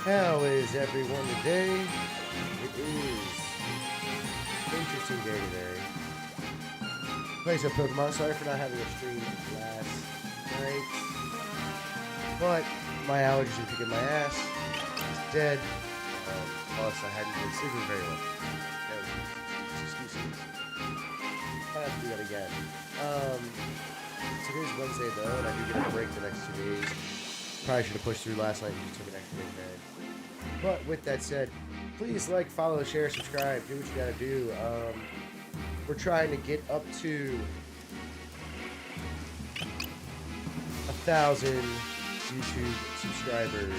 How is everyone today? It is an interesting day today. Play some Pokemon. Sorry for not having a stream last night. But my allergies are kicking my ass. It's dead. Plus, I hadn't been sleeping very well. That was excuses. Might have to do that again. Today's Wednesday though, and I do get a break the next 2 days. Probably should have pushed through last night and just took an extra day today. But with that said, please like, follow, share, subscribe, do what you gotta do. We're trying to get up to 1,000 YouTube subscribers.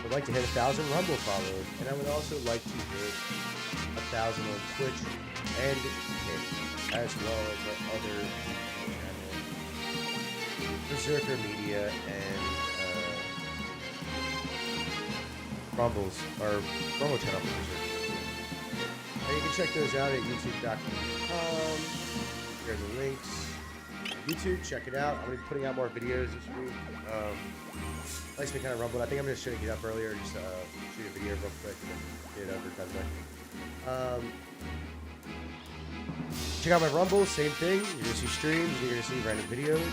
I'd like to hit 1,000 Rumble follows, and I would also like to hit 1,000 on Twitch and Twitch, as well as our other channel, Berserker Media and Rumble channel for Berserker. And you can check those out at youtube.com. There's the links. YouTube, check it out. I'm going to be putting out more videos this week. Likes me kind of rumbled. I think I'm just going to get up earlier, just shoot a video real quick and then get it over done with. Check out my Rumble, same thing. You're going to see streams, you're going to see random videos.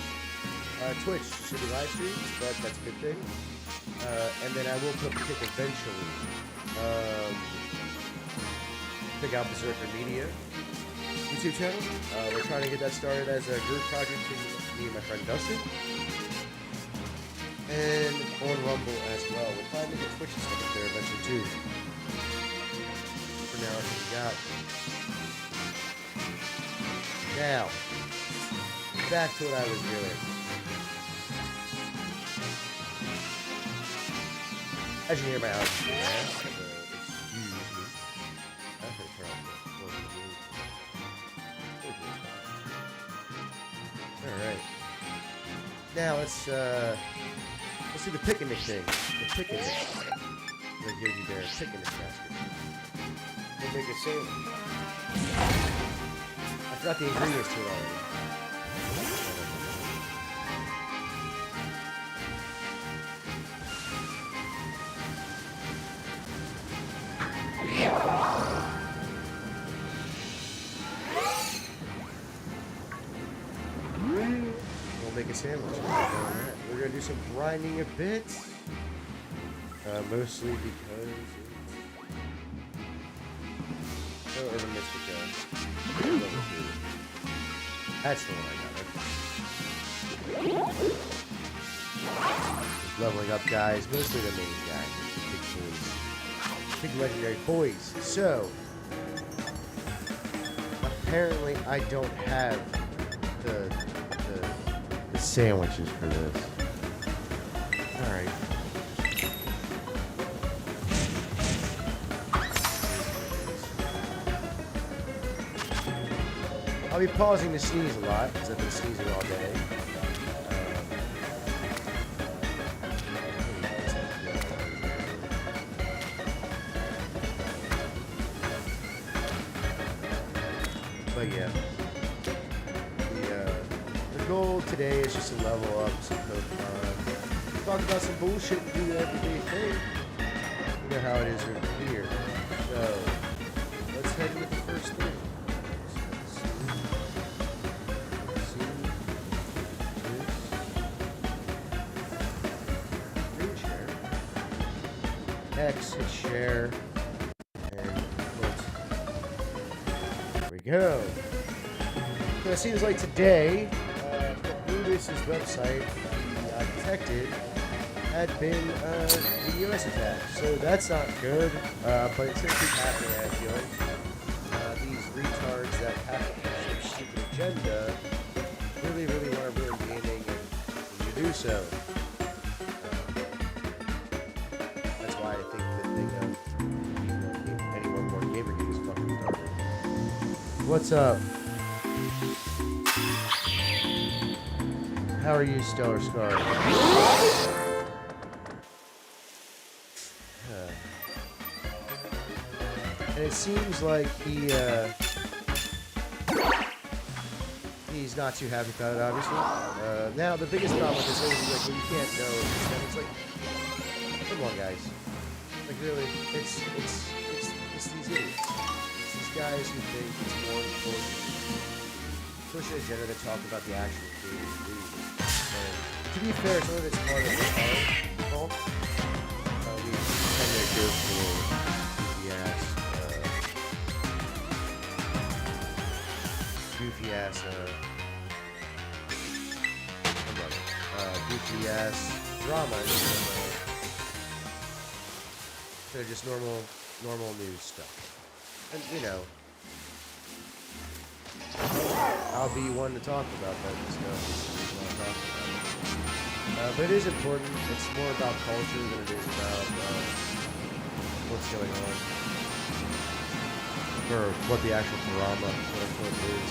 Twitch should be live streams, but that's a good thing. And then I will put up a pick eventually. Pick out Berserker Media YouTube channel. We're trying to get that started as a group project between me and my friend Dustin. And on Rumble as well. We'll probably get Twitch and stuff up there eventually too. For now, that's what we got. Now, back to what I was doing. As you hear my outro, excuse me. I'm gonna turn off the Alright. Now let's do the picnic thing. The picnic. The Yogi Bear picnic basket. We'll make a sandwich. I forgot the ingredients to it already. We'll make a sandwich. We're gonna do some grinding a bit, mostly because Urban Mystica. That's the one I got. Just leveling up guys, mostly the main guys, big boys, big legendary boys. So apparently I don't have the sandwiches for this. Alright. I'll be pausing to sneeze a lot because I've been sneezing all day. But yeah. The goal today is just to level up some Pokemon. Talk about some bullshit and do the everyday thing. You know how it is over here. So, let's head into the first thing. Green share. X hit share. And put. There we go. So it seems like today, Buddhist's website detected had been DDoS attack. So that's not good, but it's going to keep happening, I feel like. These retards that have some stupid agenda really want to ruin gaming and you do so. That's why I think the thing of anyone more gamer is fucking retarded. What's up? How are you, Stellar Scar? And it seems like he's not too happy about it, obviously. Now, the biggest problem with this is like, well, you can't know. It's like, Come on, guys. Like really, it's these idiots. It's these guys who think it's more important push an agenda to talk about the actual game. And to be fair, some of it's part of our fault. We tend to go for goofy ass drama instead of just normal news stuff. And you know, I'll be one to talk about that stuff. But it is important. It's more about culture than it is about what's going on, or what the actual drama, quote unquote, is.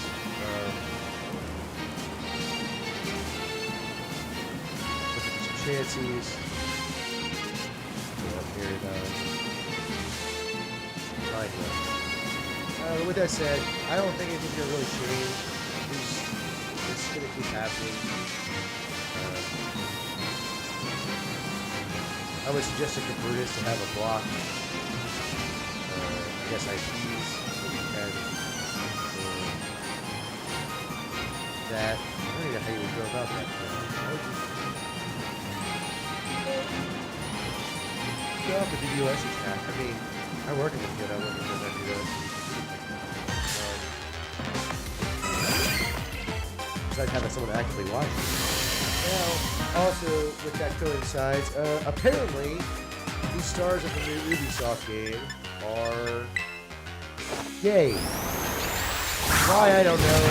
Look at some chances. Go up here, with that said, I don't think anything's gonna really change. It's gonna keep happening. I would suggest to Brutus to have a block. I guess IPs if you can. That I don't even know how you would go about that. Go off the DBOS attack. I mean, I work in the field. I work in the DBOS. Besides having someone actively watching. Now, also with that coincides, apparently the stars of the new Ubisoft game are gay. Why, I don't know.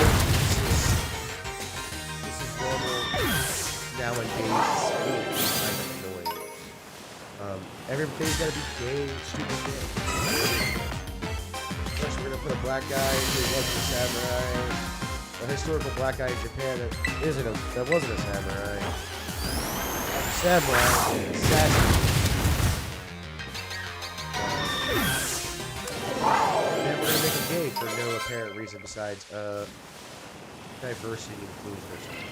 This is normal nowadays. It's kind of annoying. Everybody's gotta be gay, stupid gay. First, we're gonna put a black guy who wasn't a samurai. A historical black guy in Japan that wasn't a samurai. A samurai, an assassin. And we're gonna make him gay for no apparent reason besides diversity and inclusion or something.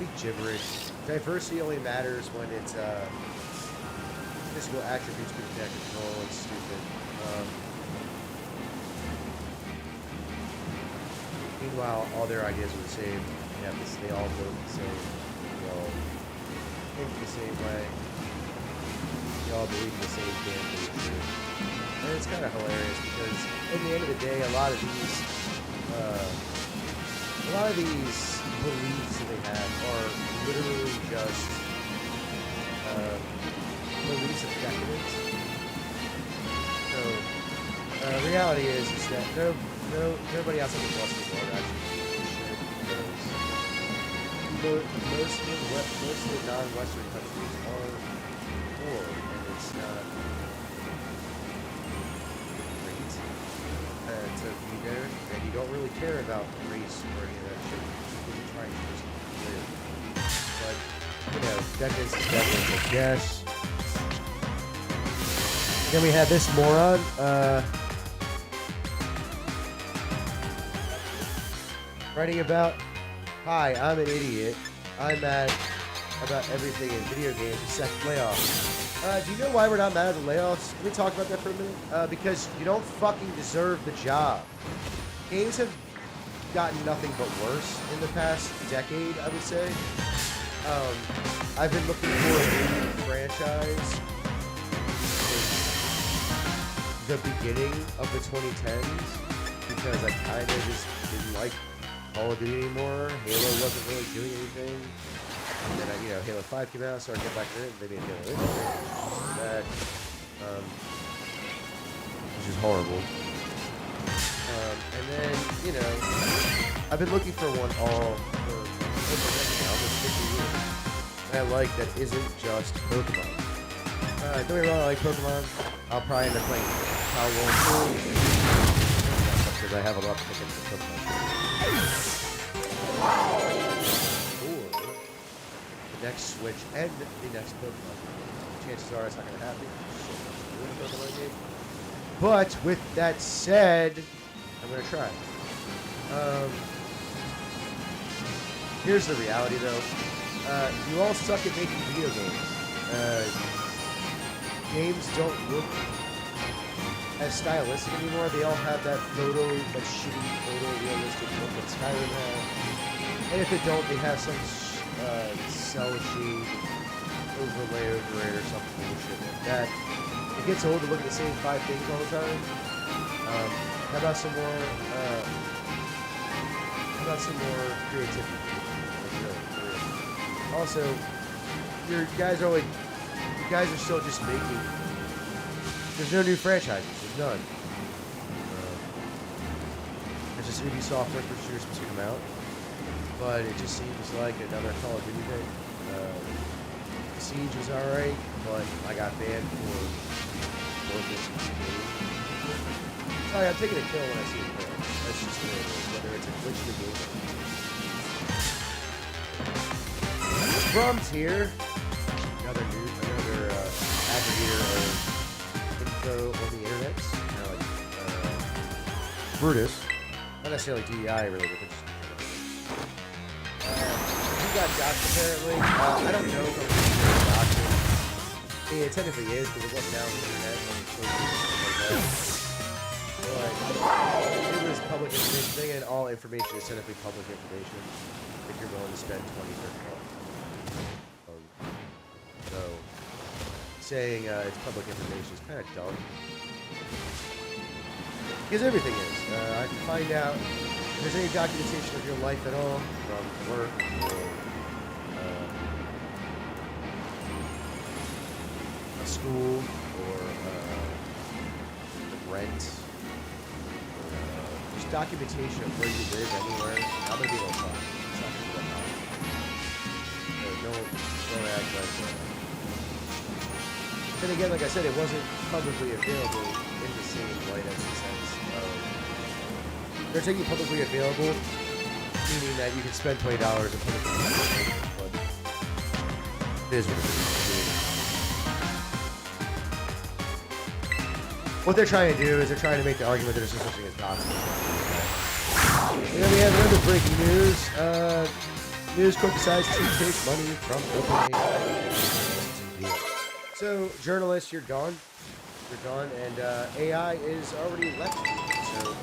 Big gibberish. Diversity only matters when it's physical attributes we can't control. It's stupid. Meanwhile, all their ideas are the same. They all vote the same. They all think the same way. They all believe in the same damn thing. And it's kind of hilarious because, at the end of the day, a lot of these beliefs that they have are literally just beliefs of decadence. So, reality is that nobody outside the Western world actually should, because most of the non-Western countries are poor, and it's not great to be there, and you don't really care about race or any of that shit. You're really trying to just live. But, you know, decadence is decadence, I guess. Then we had this moron, writing about, hi, I'm an idiot. I'm mad about everything in video games except layoffs. Do you know why we're not mad at the layoffs? Can we talk about that for a minute? Because you don't fucking deserve the job. Games have gotten nothing but worse in the past decade, I would say. I've been looking for a new franchise since the beginning of the 2010s because I kind of just didn't like Call of Duty anymore. Halo wasn't really doing anything. And then, Halo 5 came out, so I get back to it, and they made Halo Infinite, which is horrible. And then, I've been looking for one for almost 50 years. And I like that isn't just Pokemon. Don't get me wrong, I like Pokemon. I'll probably end up playing Power World 2 because I have a lot to pick into Pokemon. Or the next Switch and the next Pokemon. Chances are it's not going to happen. But with that said, I'm going to try. Here's the reality though. You all suck at making video games. games don't look as stylistic anymore. They all have that shitty photorealistic look that Skyrim had. And if they don't, they have some cell shade overlay over it or something bullshit like that. It gets old to look at the same 5 things all the time. How about some more? How about some more creativity? Also, you guys are still just making. There's no new franchises. There's none. There's just indie software for sure supposed to come out, but it just seems like another Call of Duty thing. Siege was alright, but I got banned for worthless game. Sorry, I'm taking a kill when I see a kill. That's just the way it is, whether it's a glitch in the game. Crumb's here. Another aggregator of info on the internet. Kind of like Brutus. Not necessarily DEI related, but just he got doxxed apparently. I don't know if I'm doxxed. I mean, it technically is because it wasn't out on the internet. But it was public information, and all information is technically public information if you're willing to spend $20, $30. So saying it's public information is kind of dumb. Because everything is. I can find out if there's any documentation of your life at all from work or a school or rent. Just documentation of where you live anywhere. I'm going to be able to find it. It's not going to be that hard. So don't act like that. Then again, like I said, it wasn't publicly available in the same light as the sense of they're taking publicly available, meaning that you can spend $20 and put it in the but it is what it is. What they're trying to do is they're trying to make the argument that there's no such thing as doxing. And then we have another breaking news. News Corp decides to take money from OpenAI. So, journalists, you're gone. You're gone, and AI is already left. So,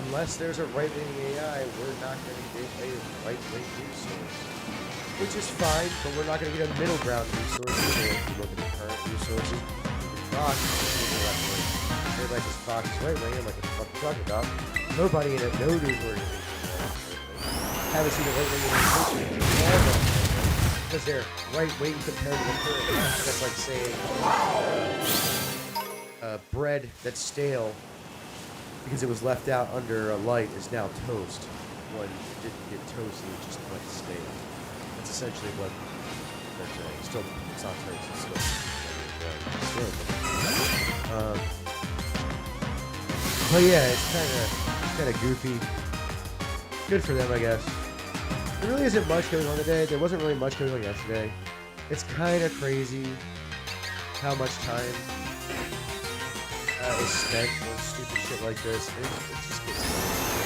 unless there's a right-wing AI, we're not going to get a right-wing news source. Which is fine, but we're not going to get a middle ground news source either. If you look at the current news sources, Fox is left-wing. Everybody says Fox is right-wing. I'm like, what the fuck are you talking about? Nobody in no news organization haven't seen a right-wing organization. Because they're right-wing compared to the current. That's like saying bread that's stale because it was left out under a light is now toast when it didn't get toasted, it just went stale. That's essentially what they're saying. Still, it's not toast, it's still but yeah, it's kind of goofy. Good for them, I guess. There really isn't much going on today. There wasn't really much going on yesterday. It's kind of crazy how much time is spent on stupid shit like this. It just gets annoying.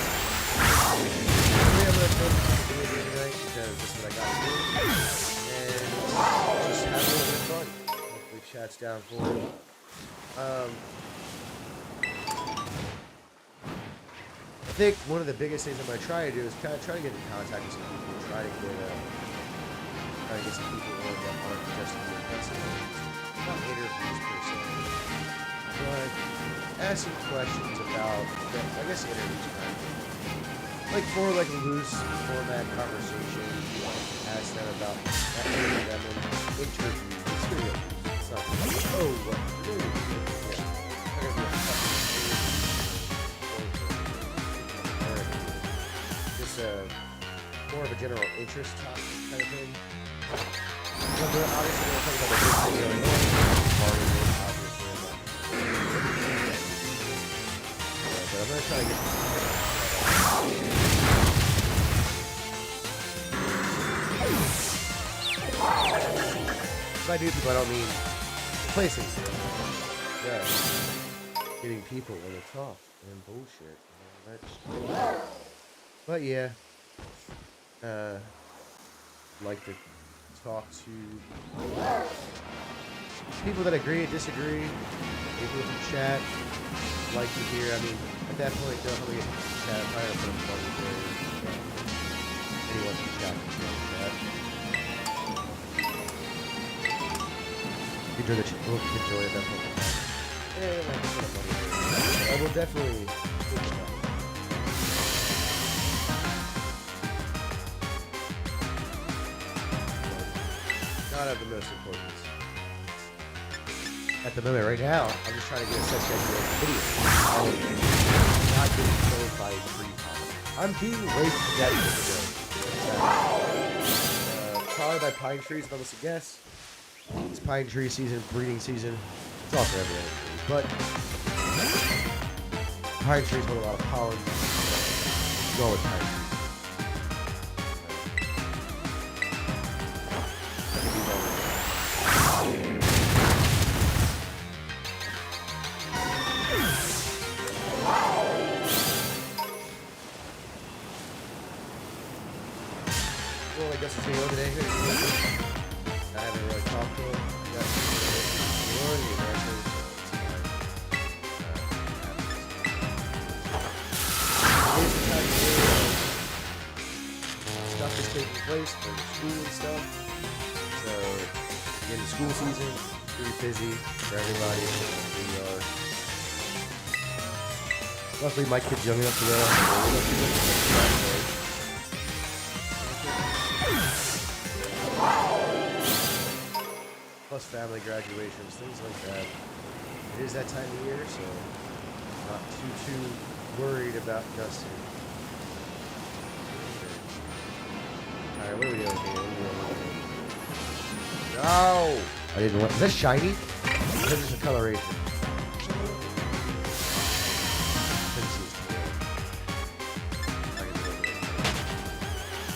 I'm going to film the video tonight because that's what I got to do. And just have a little bit of fun. Hopefully chat's down for it. I think one of the biggest things I'm going to try to do is kind of try to get in contact with some people, try to get some people on that aren't just not interviews per se, but ask some questions about, I guess interviews kind of like more like a loose format conversation. Ask them about that them in interviews. It's gonna be it's not what more of a general interest topic kind of thing. But we're obviously going to talk about the big thing going on. Obviously, but I'm going to try to get by new people, I don't mean replacing people. Yeah. Getting people when they talk and bullshit. But yeah. Like to talk to people that agree and disagree. People in chat like to hear. I mean, at that point, definitely chat. I'm trying to put a funny there. Anyone in chat can join that. You can enjoy it that point. Yeah, I can put a funny there. I will definitely think about it. Not of the most importance. At the moment, right now, I'm just trying to get a set schedule of video. Not getting killed by a tree pile. I'm being raped to death today. Probably by pine trees, if I was to guess. It's pine tree season, breeding season. It's all for every other tree. But pine trees hold a lot of pollen. Go with pine trees. Well, I guess it's video today. I haven't really talked to him. I got stuff is taking place for the school and stuff. So, again, the school season, pretty busy for everybody. We are. Luckily, my kid's young enough to know. Plus family graduations, things like that. It is that time of year, so not too worried about Dustin. Alright, what are we doing here? No! I didn't want. Is that shiny? Or is that just a coloration?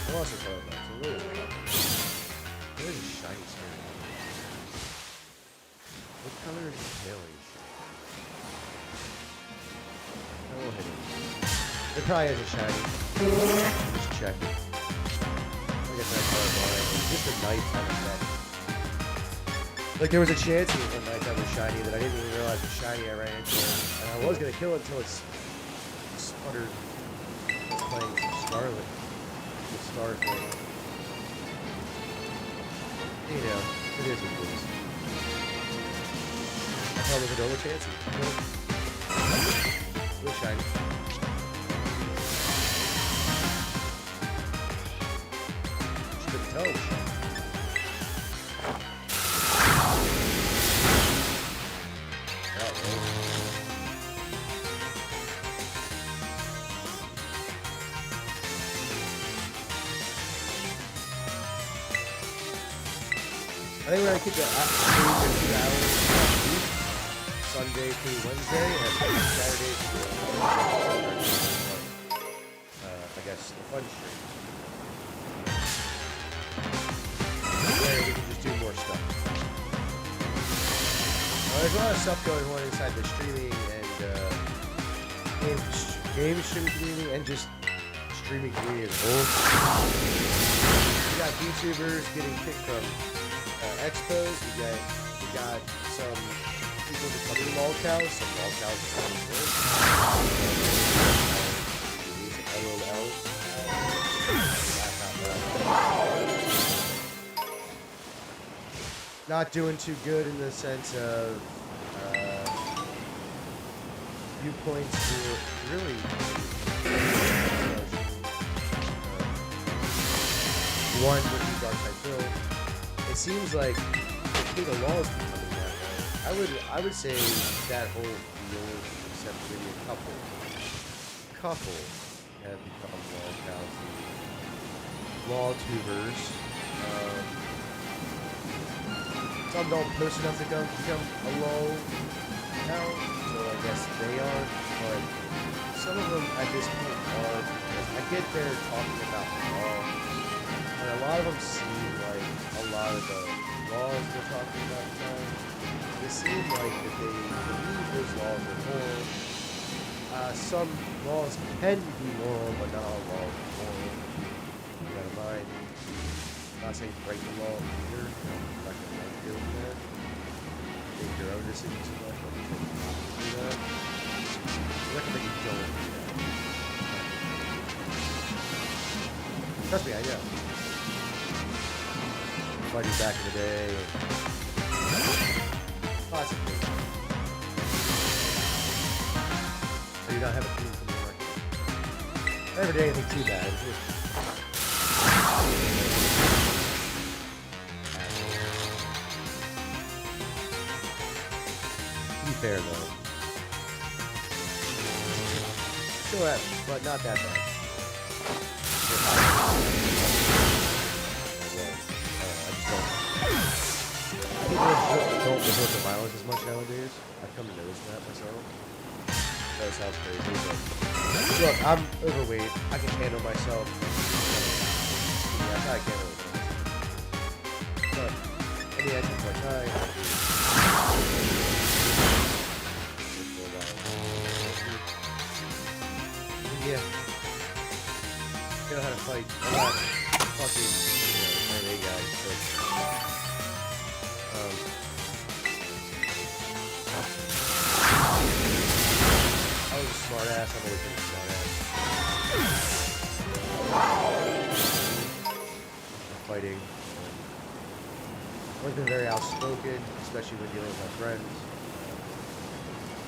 I lost the color back, so where's the shiny spirit? What color is the tailings? I will hit it. It probably has a shiny. Just check it. I guess that color bar. Just a nighttime effect. Like there was a chance it was a nighttime was shiny that I didn't even realize was shiny. I ran into it. And I was gonna kill it until it's sputtered playing some Scarlet. The star thing. You know, it is what it is. I thought it was a double chance. Real shiny. Just couldn't tell it was shiny. I think we're going to keep the 2 hours week, Sunday through Wednesday, and Saturday through I guess the fun stream. Where we can just do more stuff. There's a lot of stuff going on inside the streaming and game streaming community and just streaming community as a whole. We got YouTubers getting kicked from expos, we got some people becoming lolcows, some lolcows becoming worse. LOL. Not doing too good in the sense of viewpoints for really one would be Dark Side Phil. It seems like the King of Law is becoming that way. I would say that whole deal, except maybe a couple have become law tubers. Some don't post enough to become a law account, so I guess they are. But some of them at this point are, because I get there talking about law, and a lot of them seem like a lot of the laws they're talking about now, they seem like that they believe those laws are moral. Some laws can be moral, but not all laws are moral. Keep that in mind. not saying break the law either. I'm not going to do that. Make your own decisions in life. I'm not do that. I'm not going to make you don't do that. Trust me, I know. Fighting back in the day. Possibly. I do not have a team from the market. I never did anything too bad. It's just... To be fair, though. Still have, but not that bad. People don't resort to violence as much nowadays. I've come to notice that myself. That sounds crazy, but look, I'm overweight. I can handle myself. Yeah, I can't really handle myself. But in the end, it's like, yeah. You know how to fight. I'm not fucking, MMA guy, but I was a smart ass. I've always been a smart ass. Fighting. I've always been very outspoken, especially when dealing with my friends.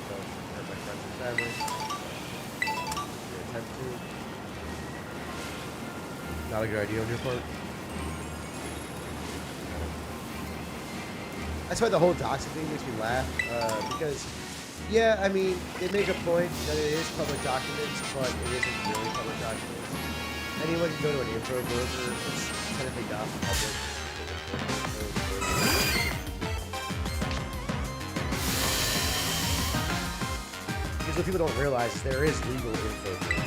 Don't hurt my friends and family. Attempt to. Not a good idea on your part. That's why the whole doxing thing makes me laugh, because, yeah, I mean, they make a point that it is public documents, but it isn't really public documents. Anyone can go to an info broker, it's technically not public. Because what people don't realize is there is legal info brokers.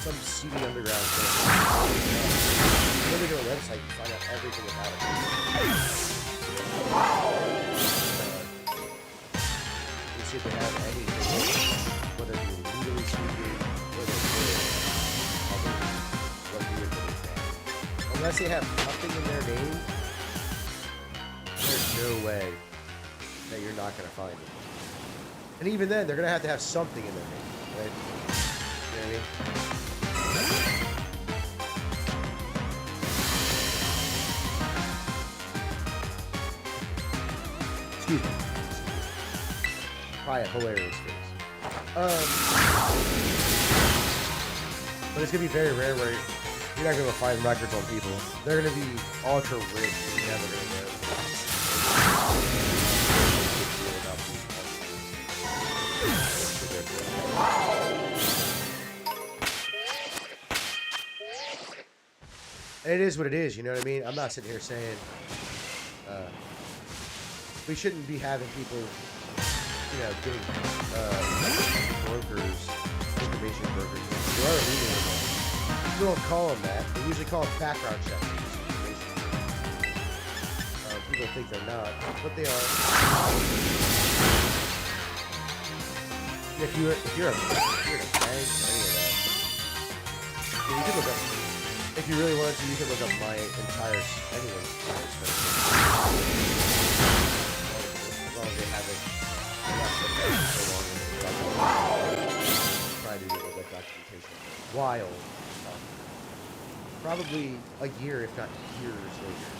Some seedy underground thing. You go to a website, you find out everything about it. You see if they have anything, whether it be legally speaking, whether it's what vehicle they have. Unless they have nothing in their name, there's no way that you're not going to find it. And even then, they're going to have something in their name, right? You know what I mean? Excuse me. Probably a hilarious face. But it's gonna be very rare where you're not gonna find records on people. They're gonna be ultra rich and you're never gonna know. And it is what it is, you know what I mean? I'm not sitting here saying we shouldn't be having people, you know, getting brokers, information brokers. They are illegal. People don't call them that. They usually call them background checks. People think they're not, but they are. If you're in a bank or any of that, you can look up. If you really wanted to, you can look up my anyone's entire as long as they have it so long try to get that documentation. While probably a year, if not years later.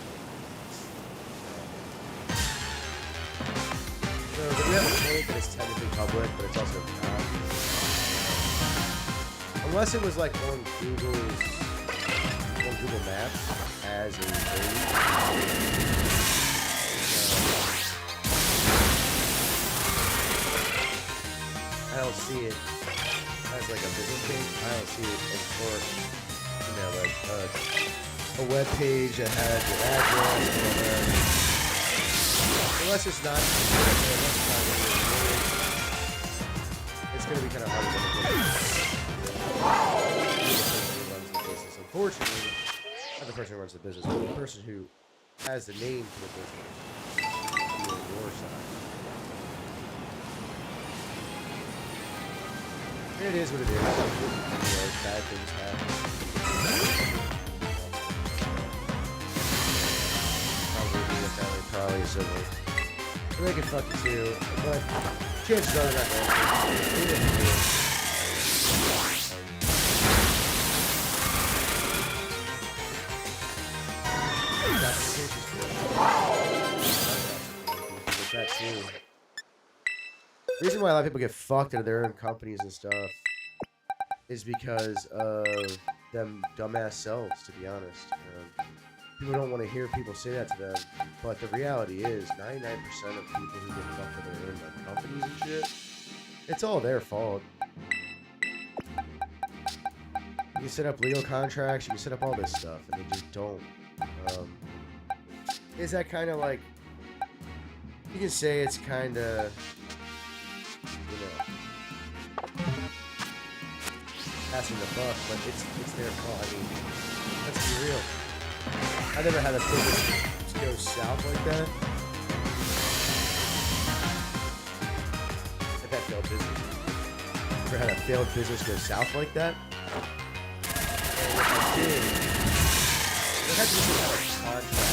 So we have a point that it's technically public, but it's also not. Unless it was like on Google Maps as a page. I don't see it as like a business page. I don't see it as for, you know, like a web page that has your address or whatever. Unless it's not, it's going to be kind of hard to get. Unfortunately, not the person who runs the business, but the person who has the name for the business on your side. And it is what it is. You know, bad things happen. a sibling. And they can fuck you too, but chances are they're not going to. That too. The reason why a lot of people get fucked out of their own companies and stuff is because of them dumbass selves, to be honest. People don't want to hear people say that to them, but the reality is 99% of people who get fucked out of their own companies and shit, it's all their fault. You can set up legal contracts, you can set up all this stuff, and they just don't. Is that kind of like, you can say it's kind of, you know, passing the buck, but it's their fault. I mean, let's be real. I never had a business go south like that. I've had failed business. Never had a failed business go south like that. And if I did, there had to be some kind of contract.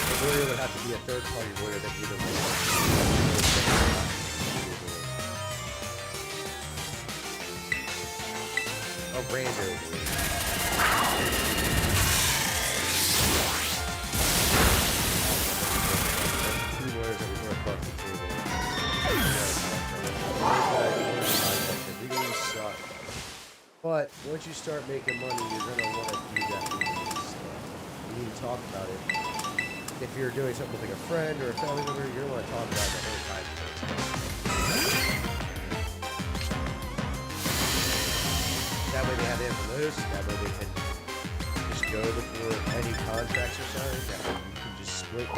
The lawyer would have to be a third-party lawyer that either way. A rando lawyer. Two lawyers that we work across the table. Legally suck. But once you start making money, you're gonna want to do that legal stuff. You need to talk about it. If you're doing something with like a friend or a family member, you're going to want to talk about it the whole time. That way they have the information. That way they can just go before any contracts are signed. That way you can just split.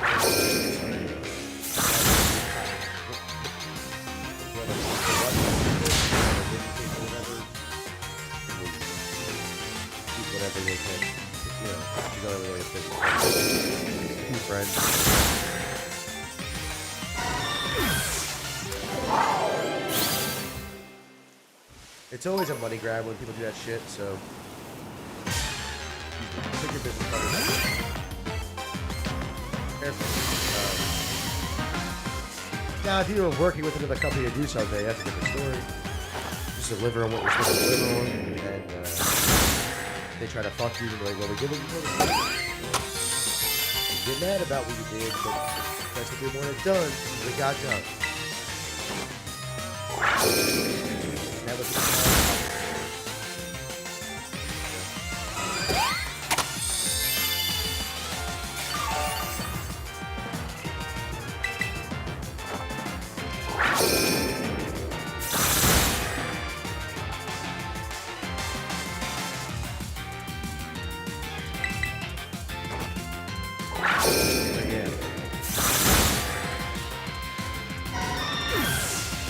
Whatever they can. You know, you don't really have two friends. It's always a money grab when people do that shit, so take your business card. Careful. Now, if you were working with another company to do something, that's a different story. Just deliver on what you're supposed to deliver on, and they try to fuck you and be like, well, we give it before the get mad about what you did, but that's what we wanted done. We got done. That was the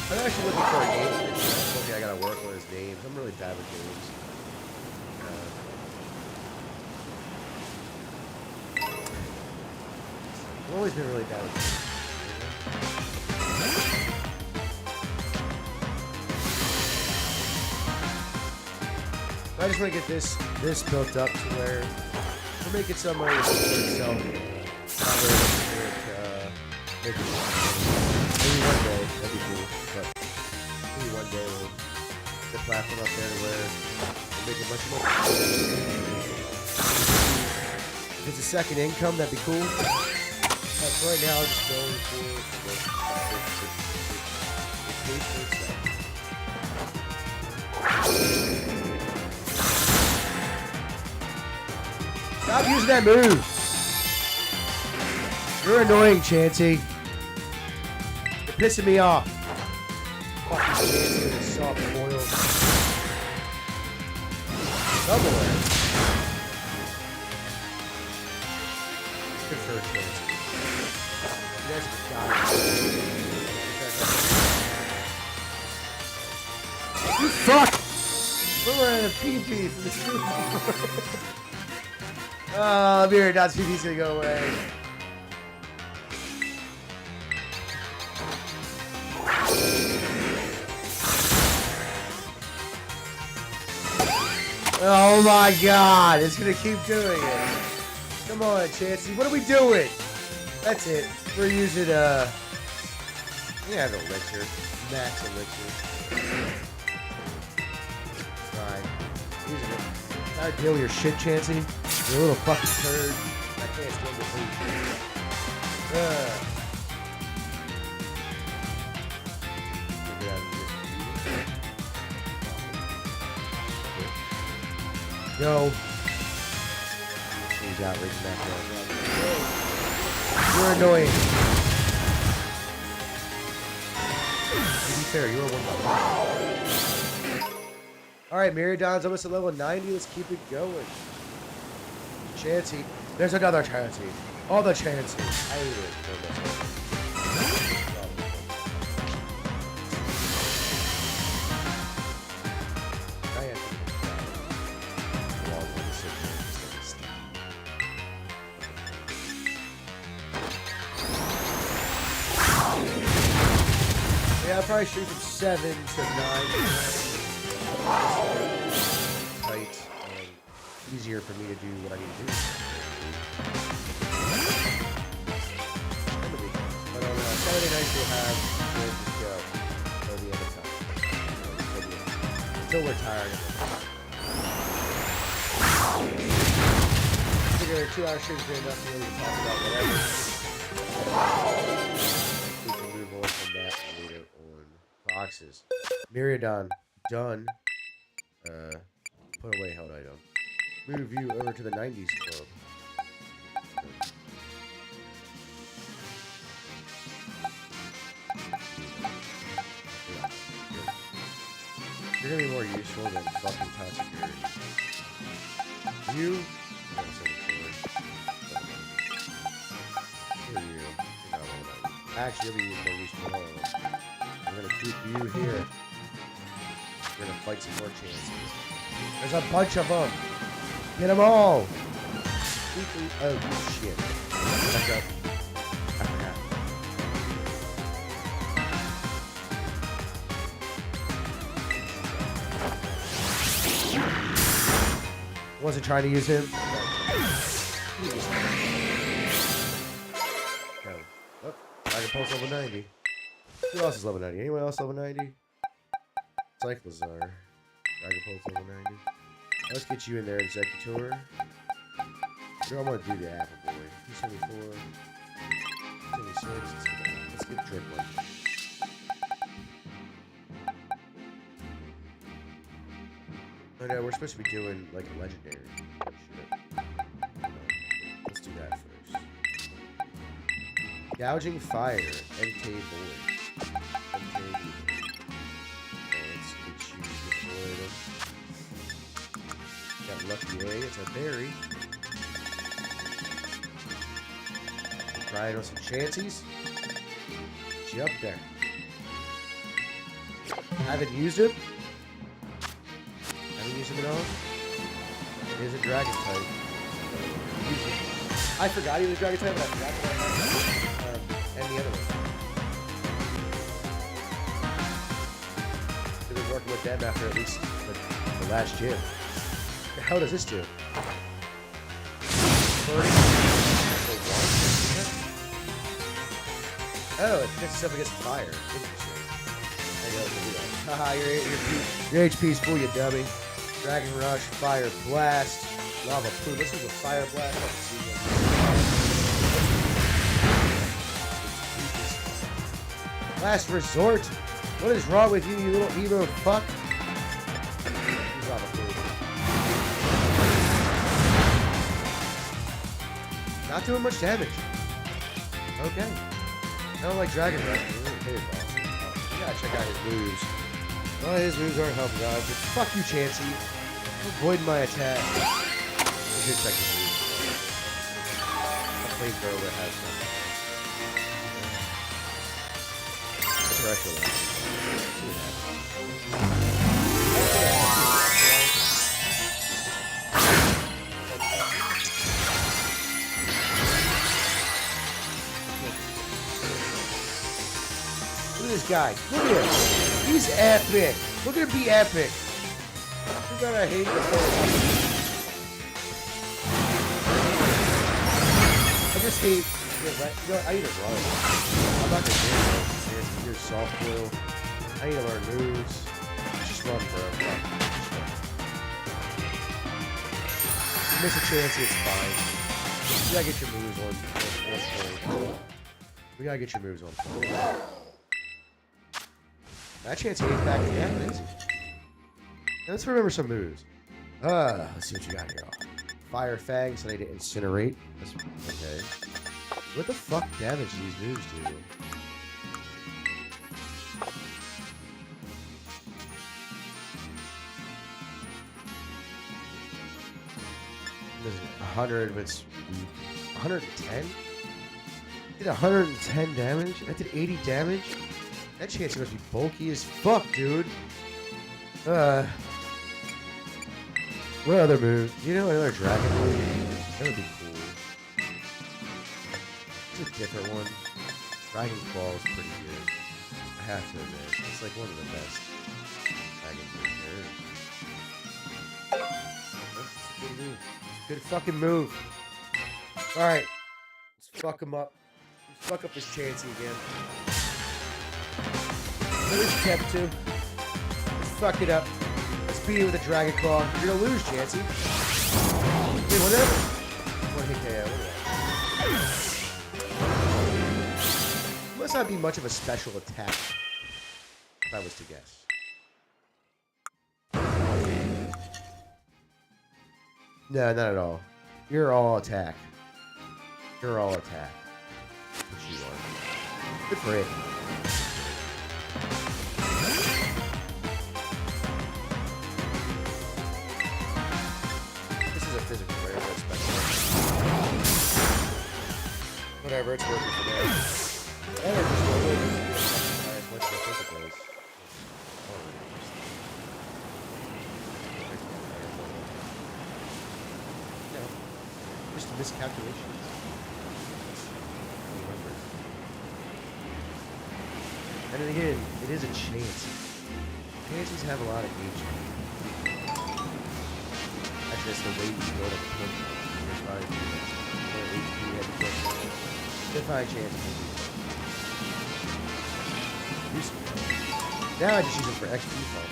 I'm actually looking for a name for this. Okay, I gotta work on his names. I'm really bad with names. I've always been really bad with names. I just want to get this built up to where we're making some money for itself. Maybe one day, that'd be cool. But maybe one day we'll get the platform up there to where we're making much more. If it's a second income, that'd be cool. But for right now, I'm just going for Stop using that move. You're annoying, Chansey. You're pissing me off. Fucking Chansey with his soft foil. Double it. Good for a Chansey. You guys have got it. You fuck! We're running a PP for this room. Oh, I'm here. Now PP's gonna go away. Oh my god, it's gonna keep doing it. Come on, Chansey, what are we doing? That's it. We're using, yeah, an elixir. Max elixir. Fine. Using it. Gotta deal with your shit, Chansey. You're a little fucking turd. I can't stand this thing. Yo. He's out reaching back there. You're annoying. To be fair, you are one of them. Alright, Miriadon's almost at level 90. Let's keep it going. Chansey. There's another Chansey. All the Chansey. I hate it. Yeah, I'll probably shoot from 7 to 9. Tight and easier for me to do what I need to do. But on Saturday nights we'll have the show until the end of time. Until we're tired of it. I figure a 2-hour show is good enough to really talk about whatever. We can move on from that later on. Boxes. Miriadon. Done. Put away held item. Move you over to the 90s club. You're gonna be more useful than fucking toxic security. You? Actually, you'll be more useful. I'm gonna keep you here. We're gonna fight some more chances. There's a bunch of them. Get them all. Oh shit. Back up. I forgot. Wasn't trying to use him. Oh, Dragon Pulse level 90. Who else is level 90? Anyone else level 90? Cyclozar. Dragon Pulse level 90. Let's get you in there, Executor. I want to do the Apple Boy. 274. 76. Let's get Driplet. Oh no, we're supposed to be doing like a legendary. Shit. Let's do that first. Gouging Fire. MK Boy. MK. Let's get you deployed. Got Lucky A. It's a berry. Trying on some chances. Get you up there. Haven't used him. Haven't used him at all. It is a dragon type. I forgot he was a dragon type, but I forgot that and the other one. We've been working with them after at least the last gym. What the hell does this do? 30. Oh, it picks up against fire. Interesting. Haha, your HP's full, you dummy. Dragon Rush, Fire Blast, Lava Plume. This is a Fire Blast. Last Resort. What is wrong with you, you little emo fuck? Lava Plume. Not doing much damage. Okay. I don't like Dragon Rush. You gotta check out his moves. Well, his moves aren't helping out, but fuck you, Chansey. Avoid my attack. You should check his moves. A flamethrower has some. Pressure line. Look at this guy. Look at him. He's epic. Look at him be epic. You're gonna hate the whole. I just hate You know, I need to run. I'm not gonna do it. It's either soft boil. I need to learn moves. Just run, bro. Run. You miss a chance, it's fine. You gotta get your moves on. We gotta get your moves on. That chance ain't back again, is it? Let's remember some moves. Let's see what you got here. Fire Fang, so they need to incinerate. Okay. What the fuck damage do these moves do? This is 100, but it's 110? Did 110 damage? That did 80 damage? That chance must be bulky as fuck, dude. What other move? You know, another dragon move? That would be cool. It's a different one. Dragon Claw is pretty good. I have to admit. It's like one of the best dragon moves there is. That's a good move. Good fucking move. Alright. Let's fuck him up. Let's fuck up this Chansey again. There's Kept to. Let's fuck it up. Let's beat it with a Dragon Claw. You're gonna lose, Chansey. Hey, whatever. One hit KO. Must not be much of a special attack, if I was to guess. No, not at all. You're all attack. You're all attack. What you are. Good for it. This is a physical rare, but it's special. Whatever, it's working for me. Energy still working as much as the physical is. Just miscalculations. And then again, it is a chance. Chances have a lot of HP. Actually, that's the way you build up a Pokemon. Define chances. Now I just use it for XP fun.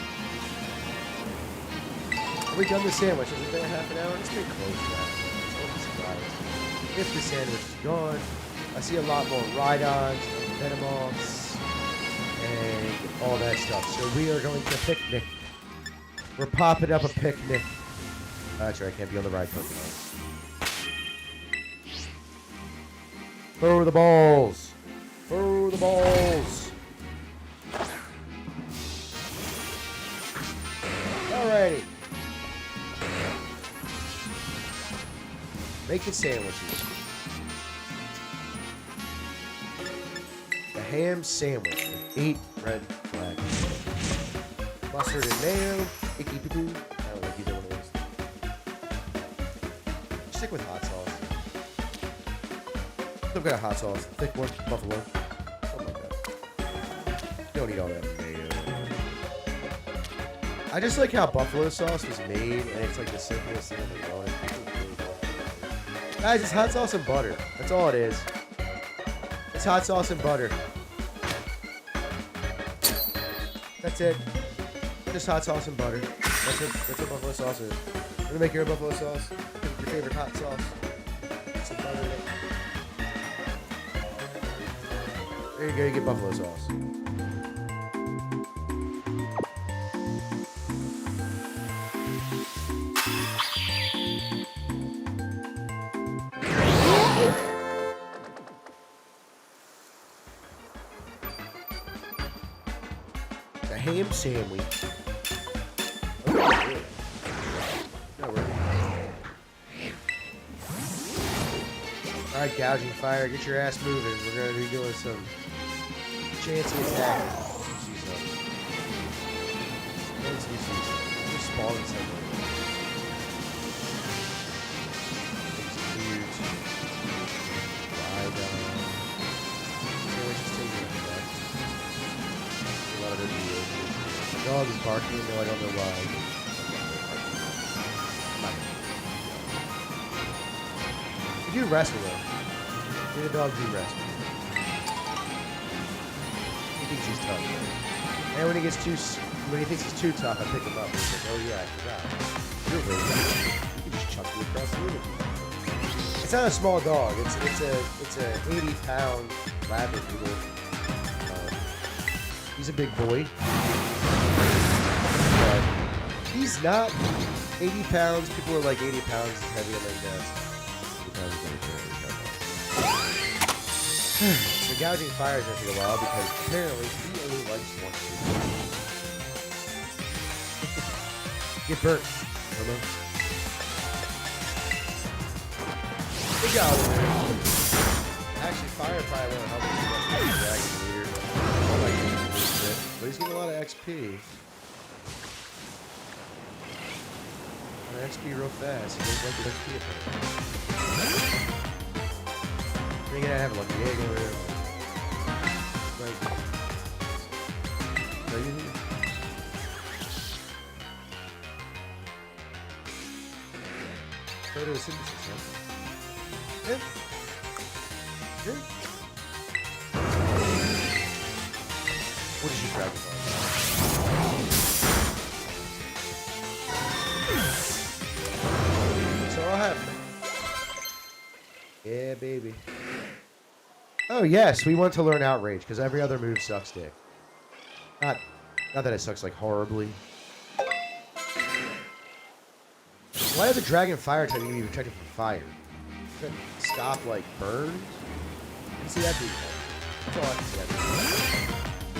Have we done the sandwich? Has it been half an hour? It's been close to that. If the sandwich is gone, I see a lot more Rhydons and Venomoths and all that stuff. So we are going to picnic. We're popping up a picnic. That's right, I can't be on the ride Pokemon. Throw the balls. Throw the balls. Alrighty. Making sandwiches. The ham sandwich with 8 red flags. Mustard and mayo. Icky poo. I don't like either one of those. Stick with hot sauce. Some kind of hot sauce. Thick one. Buffalo. Something like that. You don't need all that mayo. I just like how buffalo sauce was made, and it's like the simplest thing in the world. Guys, it's hot sauce and butter. That's all it is. It's hot sauce and butter. That's it. Just hot sauce and butter. That's what buffalo sauce is. We're gonna make your buffalo sauce. Your favorite hot sauce. Put some butter in it. There you go, you get buffalo sauce. The ham sandwich. Oh, no, alright, gouging fire, get your ass moving. We're gonna be doing some chancy attacking. Just spawning somewhere. Huge. My dog is barking, though I don't know why. You do wrestle though. The dog do rescue. He thinks he's tough. Right? And when he thinks he's too tough, I pick him up. He's like, oh yeah, I forgot. You're way down. You can just chuck me across the room. It's not a small dog. It's a 80-pound Labradoodle. He's a big boy. But he's not 80 pounds. People are like 80 pounds is heavy. I'm like, that's 80 pounds is So gouging fire is going to take a while because apparently he only likes one food. Get burnt. Hello? Good job, man. Actually, fire probably won't help him too much with the dragon leader. I like him a little bit, but he's getting a lot of XP. XP real fast. He goes like XP apparently. You're gonna have lucky egg over there. Like, are you here? Photosynthesis, huh? Yeah. Yeah. What is your dragonfly? Yeah, baby. Oh, yes, we want to learn Outrage, because every other move sucks dick. Not that it sucks, like, horribly. Why does a dragon fire type need to be protected from fire? Couldn't stop, like, burns? I can see that being fun. That's all I can see that being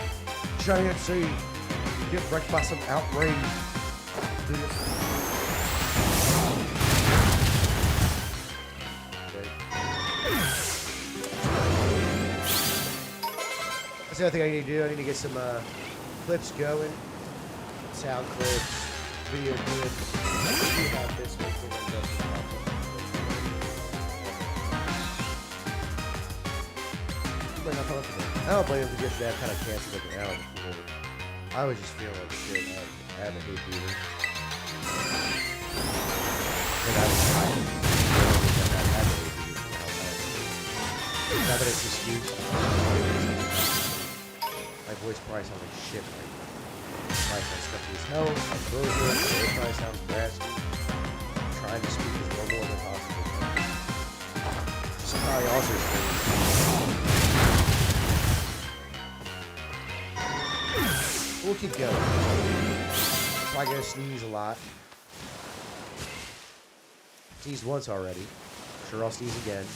fun. Giant sea. Get wrecked by some Outrage. That's the other thing I need to do. I need to get some clips going. Sound clips, video clips. I do have this one thing on this. I don't blame him for just that kind of cancer looking out. I was just feeling like shit. I have a hay fever. And I was tired. Now that it's excused. My voice probably sounds like shit right now. My stuffy as hell, my throat hurts, my voice probably sounds raspy. I'm trying to speak as normal as I possibly can. Just probably also screaming. We'll keep going. I'm probably gonna sneeze a lot. Sneezed once already. I'm sure I'll sneeze again.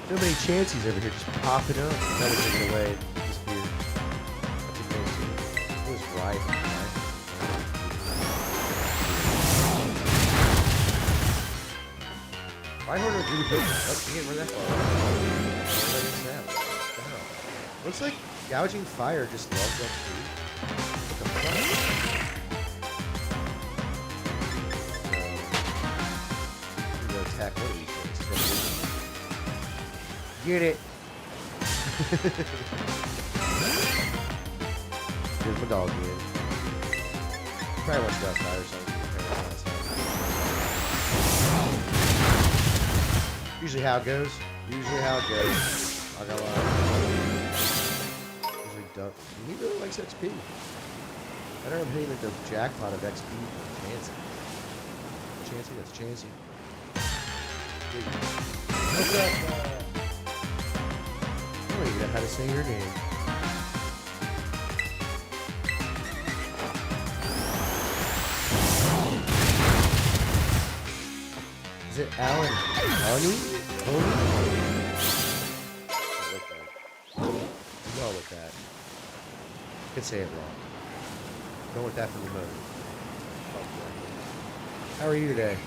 So many chances over here just popping up. That was taken away. Disappeared. It was right. Reinhardt or Judy Pokemon? Oh, you can't run that far. Looks like gouging fire just loves that food. What the fuck? I'm gonna attack one of these things. Get it. Here's my dog again. Probably wants to go outside or something. Usually how it goes. Usually how it goes. I gotta lie. Usually don't. He really likes XP. I don't know if hitting like the jackpot of XP for Chansey. Chansey, that's Chansey. What's up, I don't even know how to say your name. Is it Alan? Honey? Honey? Go with that. I could say it wrong. Go with that from the moon. How are you today?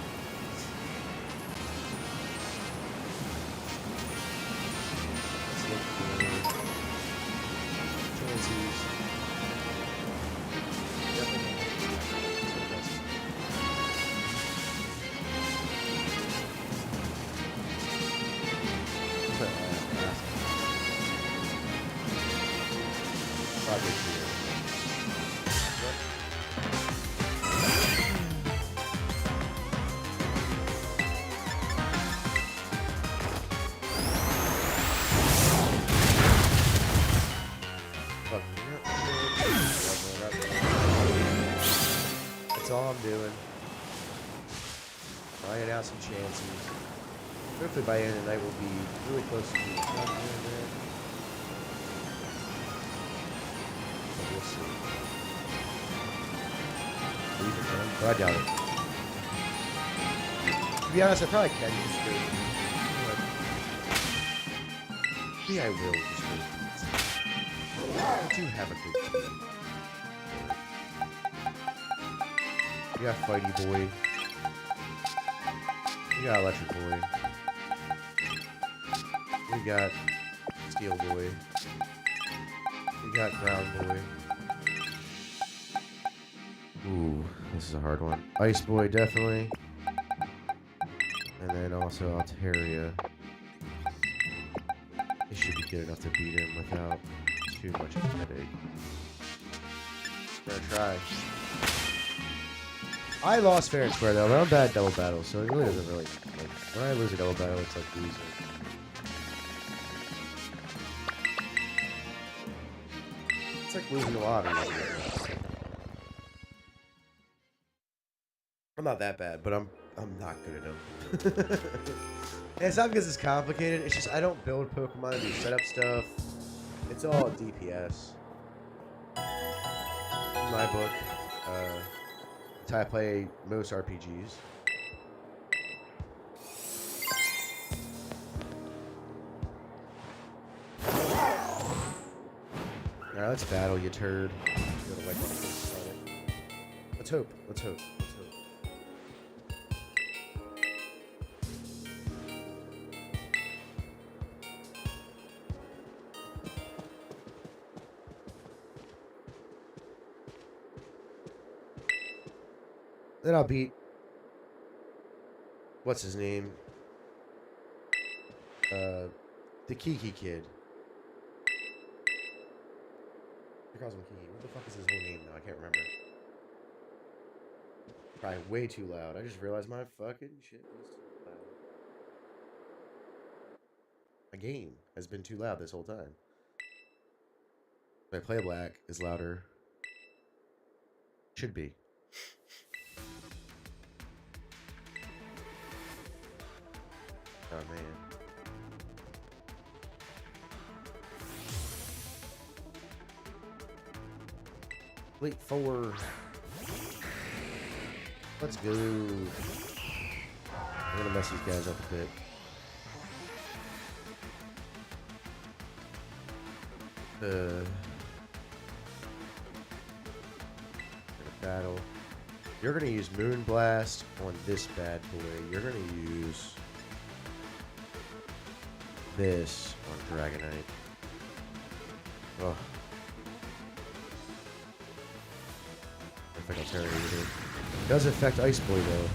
iron out some chances. Hopefully by the end of the night we'll be really close to being done there. But we'll see. But I doubt it. To be honest, I probably can just go. Maybe I will just go pizza. I do have a good team. We got Fighty Boy. We got Electric Boy. We got Steel Boy. We got Ground Boy. Ooh, this is a hard one. Ice Boy, definitely. And then also Altaria. It should be good enough to beat him without too much of a headache. Gonna try. I lost fair and square though, but I'm bad at double battle, so it really doesn't really like when I lose a double battle, it's like losing. It's like losing the lottery. I'm not that bad, but I'm not good enough. And it's not because it's complicated, it's just I don't build Pokemon and do setup stuff. It's all DPS. In my book. That's how I play most RPGs. Alright, let's battle, you turd. Let's hope. Let's hope. Let's hope. Then I'll beat... What's his name? The Kiki kid. He calls him Kiki. What the fuck is his whole name now? I can't remember. Probably way too loud. I just realized my fucking shit was too loud. My game has been too loud this whole time. My play black is louder. Should be. Oh man. Elite 4. Let's go. I'm gonna mess these guys up a bit. Battle. You're gonna use Moonblast on this bad boy. You're gonna use this on Dragonite. Oh. I think I'll carry it. Does affect Ice Boy though.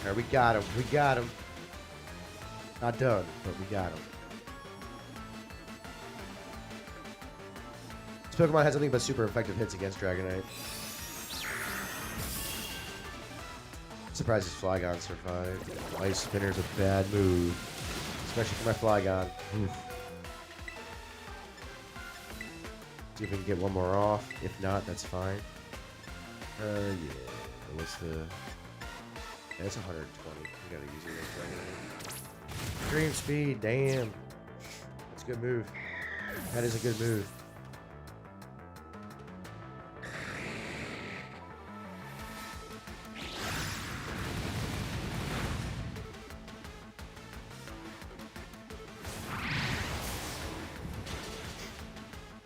Alright, we got him. We got him. Not done, but we got him. This Pokemon has nothing but super effective hits against Dragonite. Surprised his Flygon survived. Ice Spinner's a bad move. Especially for my Flygon. Oof. See if we can get one more off. If not, that's fine. Yeah. What's the... Yeah, it's 120. We gotta use it against Dragonite. Dream Speed, damn. That's a good move. That is a good move.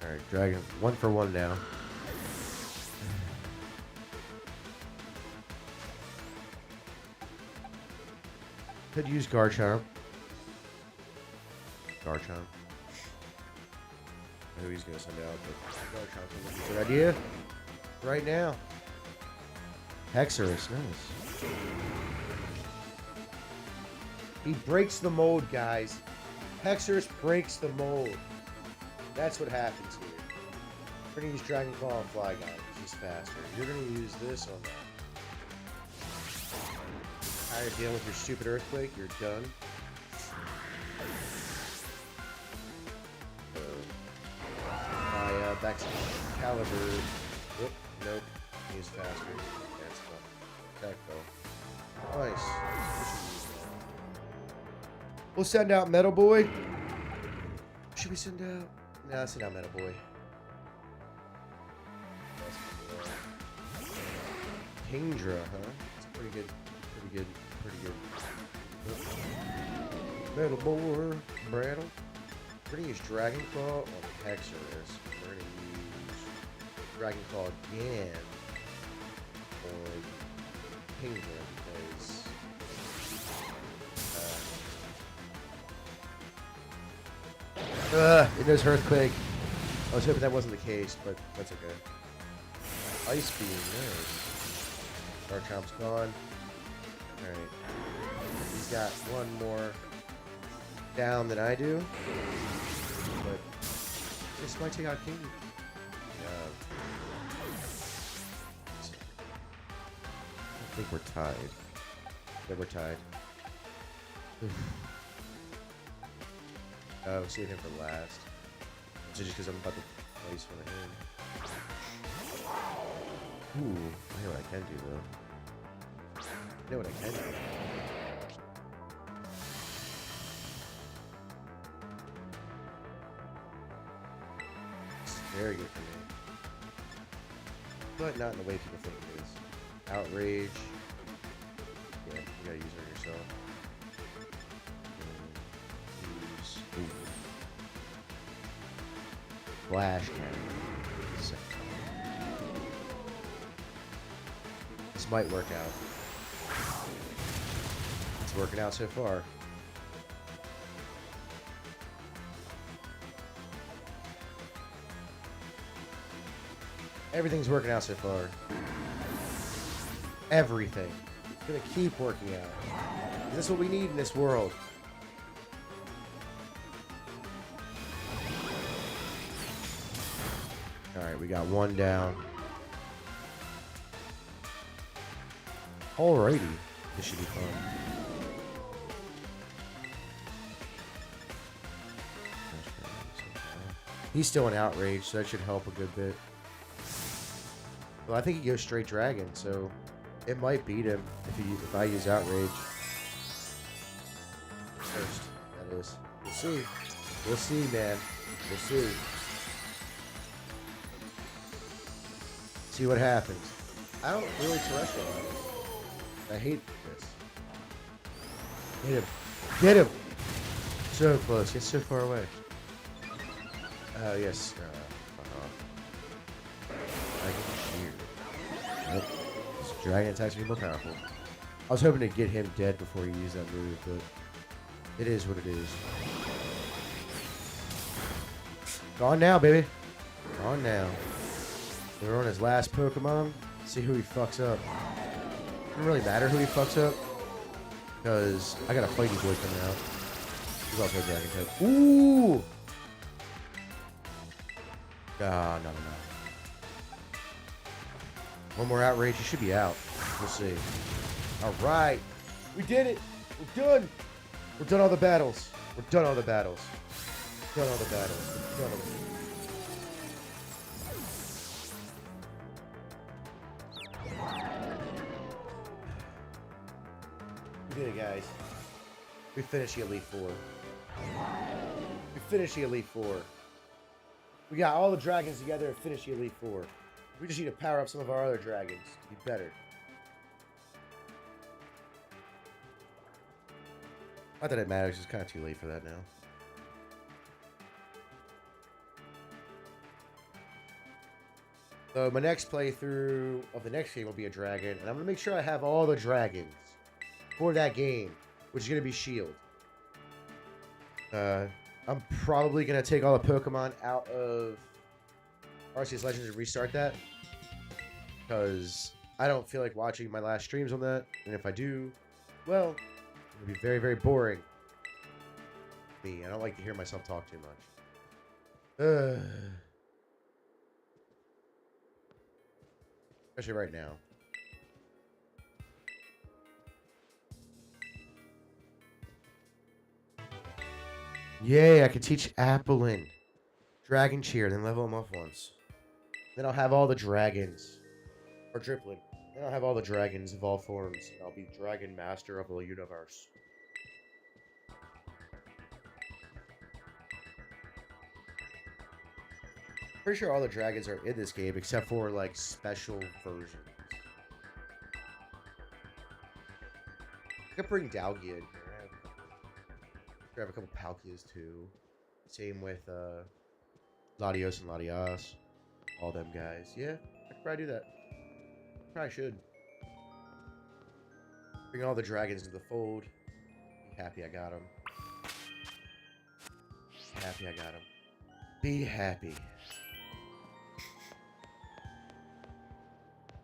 Alright, Dragon, 1 for 1 now. Could use Garchomp. Garchomp. I know he's gonna send out, but Garchomp is a good idea. Right now. Hexorus, nice. He breaks the mold, guys. Hexorus breaks the mold. That's what happens here. We're gonna use Dragon Claw on Flygon because he's faster. You're gonna use this on that. Tired dealing with your stupid Earthquake, you're done. Back to Caliber. Whoop, nope. He's faster. That's fun. Attack though. Nice. We'll send out Metal Boy. Should we send out? Nah, send out Metal Boy. Kingdra, huh? It's pretty good. Pretty good. Pretty good. Metal Boy. Brattle. We're gonna use Dragon Claw on Hexorus. We're gonna use Dragon Claw again on Kingdra because it knows Earthquake. I was hoping that wasn't the case, but that's okay. Ice Beam, nice. Garchomp's gone. Alright. He's got one more down than I do. But this might take out King. I think we're tied. Yeah, we're tied. We'll save him for last. So just because I'm about to place one of him. Ooh, I know what I can do though. I know what I can do. It's very good for me. But not in the way people think it is. Outrage. Yeah, you gotta use her yourself. Use Flash Cannon. This might work out. It's working out so far. Everything's working out so far. Everything. It's gonna keep working out. This is what we need in this world. Alright, we got one down. Alrighty. This should be fun. He's still in Outrage, so that should help a good bit. Well, I think he goes straight Dragon, so it might beat him if I use Outrage. First, that is. We'll see. We'll see, man. We'll see. See what happens. I don't really terrestrial. I hate this. Get him. Get him! So close. It's so far away. Oh, yes. I get sheared. Nope. This dragon attacks me more powerful. I was hoping to get him dead before he used that move, but it is what it is. Gone now, baby. Gone now. We're on his last Pokemon. See who he fucks up. Doesn't really matter who he fucks up, because I got a Fighty Boy coming out. He's also a Dragon type. Ooh! Ah, no. One more Outrage, he should be out. We'll see. Alright. We did it! We're done! We're done all the battles. We're done all the battles. Done all the battles. We're done all the We did it, guys. We finished the Elite Four. We finished the Elite Four. We got all the dragons together and finished the Elite Four. We just need to power up some of our other dragons to be better. Not that it matters, it's kind of too late for that now. So my next playthrough of the next game will be a dragon, and I'm going to make sure I have all the dragons for that game, which is going to be Shield. I'm probably going to take all the Pokemon out of Arceus Legends and restart that, because I don't feel like watching my last streams on that, and if I do, well, it'll be very, very boring. Me, I don't like to hear myself talk too much. Especially right now. Yay, I can teach Applin Dragon Cheer, then level him up once. Then I'll have all the dragons. Or Driplin. Then I'll have all the dragons of all forms. And I'll be Dragon Master of the universe. Pretty sure all the dragons are in this game except for like special versions. I could bring Dalgia in here. I have a couple Palkias too. Same with Latios and Latias. All them guys. Yeah, I could probably do that. Probably should. Bring all the dragons into the fold. Be happy I got them. Happy I got them. Be happy.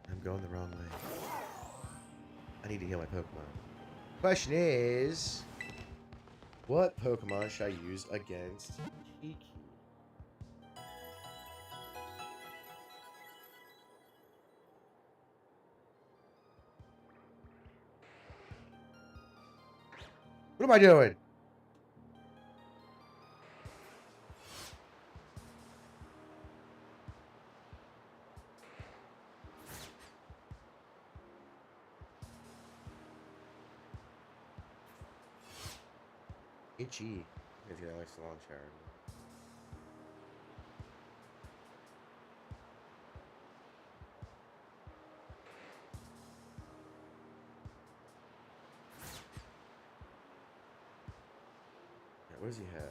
I'm going the wrong way. I need to heal my Pokemon. Question is, what Pokemon should I use against Kiki? What am I doing? Itchy. If you like the long shower. Yeah, what does he have?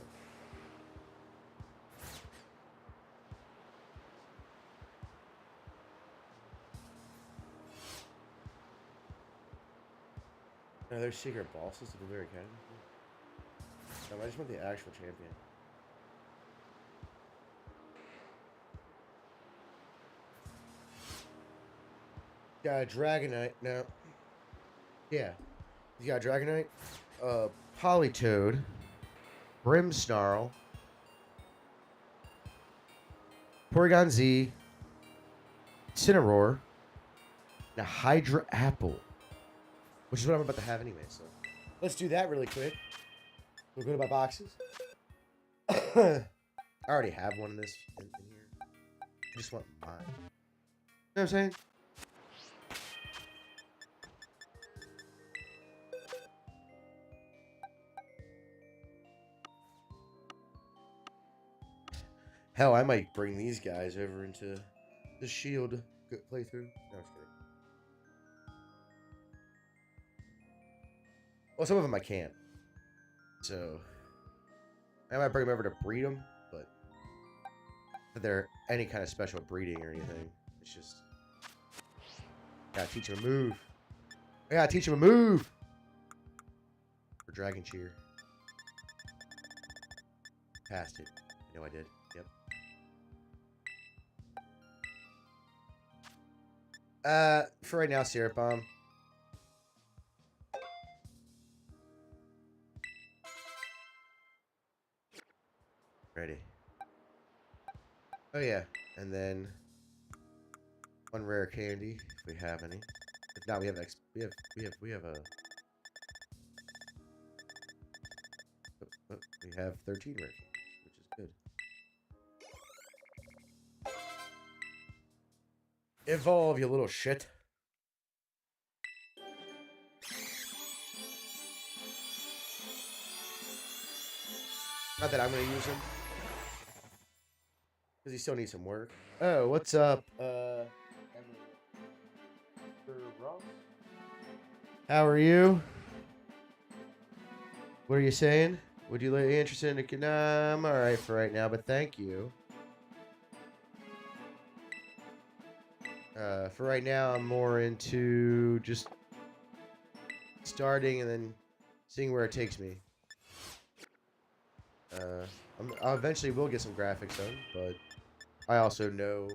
No, there's secret bosses to the very academy. No, I just want the actual champion. Got a Dragonite now. Yeah. You got a Dragonite, Politoed, Brimsnarl, Porygon Z, Cineroar, and a Hydra Apple. Which is what I'm about to have anyway, so. Let's do that really quick. We'll go to my boxes. I already have one of this in here. I just want mine. You know what I'm saying? Hell, I might bring these guys over into the Shield playthrough. No, I'm just kidding. Well, some of them I can't. So, I might bring them over to breed them, but if they're any kind of special breeding or anything, it's just gotta teach them a move. I gotta teach them a move for Dragon Cheer. Passed it. I know I did. Yep. For right now, Syrup Bomb. Ready. Oh yeah, and then one rare candy if we have any. If not, we have a. We have 13 rare candies, which is good. Evolve, you little shit. Not that I'm gonna use him. Because he still needs some work. Oh, what's up? How are you? What are you saying? Would you be interested in a... Nah, I'm alright for right now, but thank you. For right now, I'm more into just starting and then seeing where it takes me. I eventually will get some graphics done, but I also know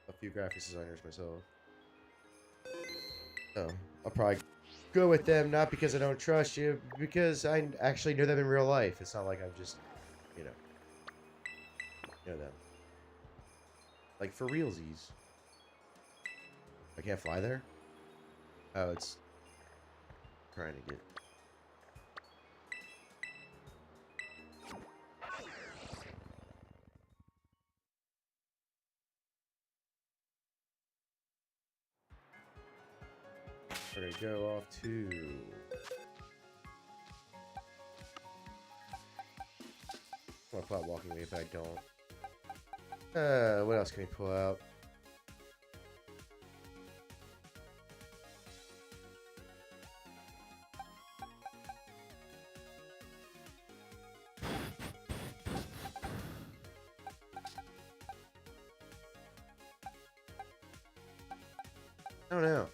a few graphics designers myself. So, I'll probably go with them, not because I don't trust you, because I actually know them in real life. It's not like I'm just, you know them. Like, for realsies. I can't fly there? Oh, it's trying to get... go off to... I want to pull out Walking Away, but I don't. What else can we pull out? I don't know.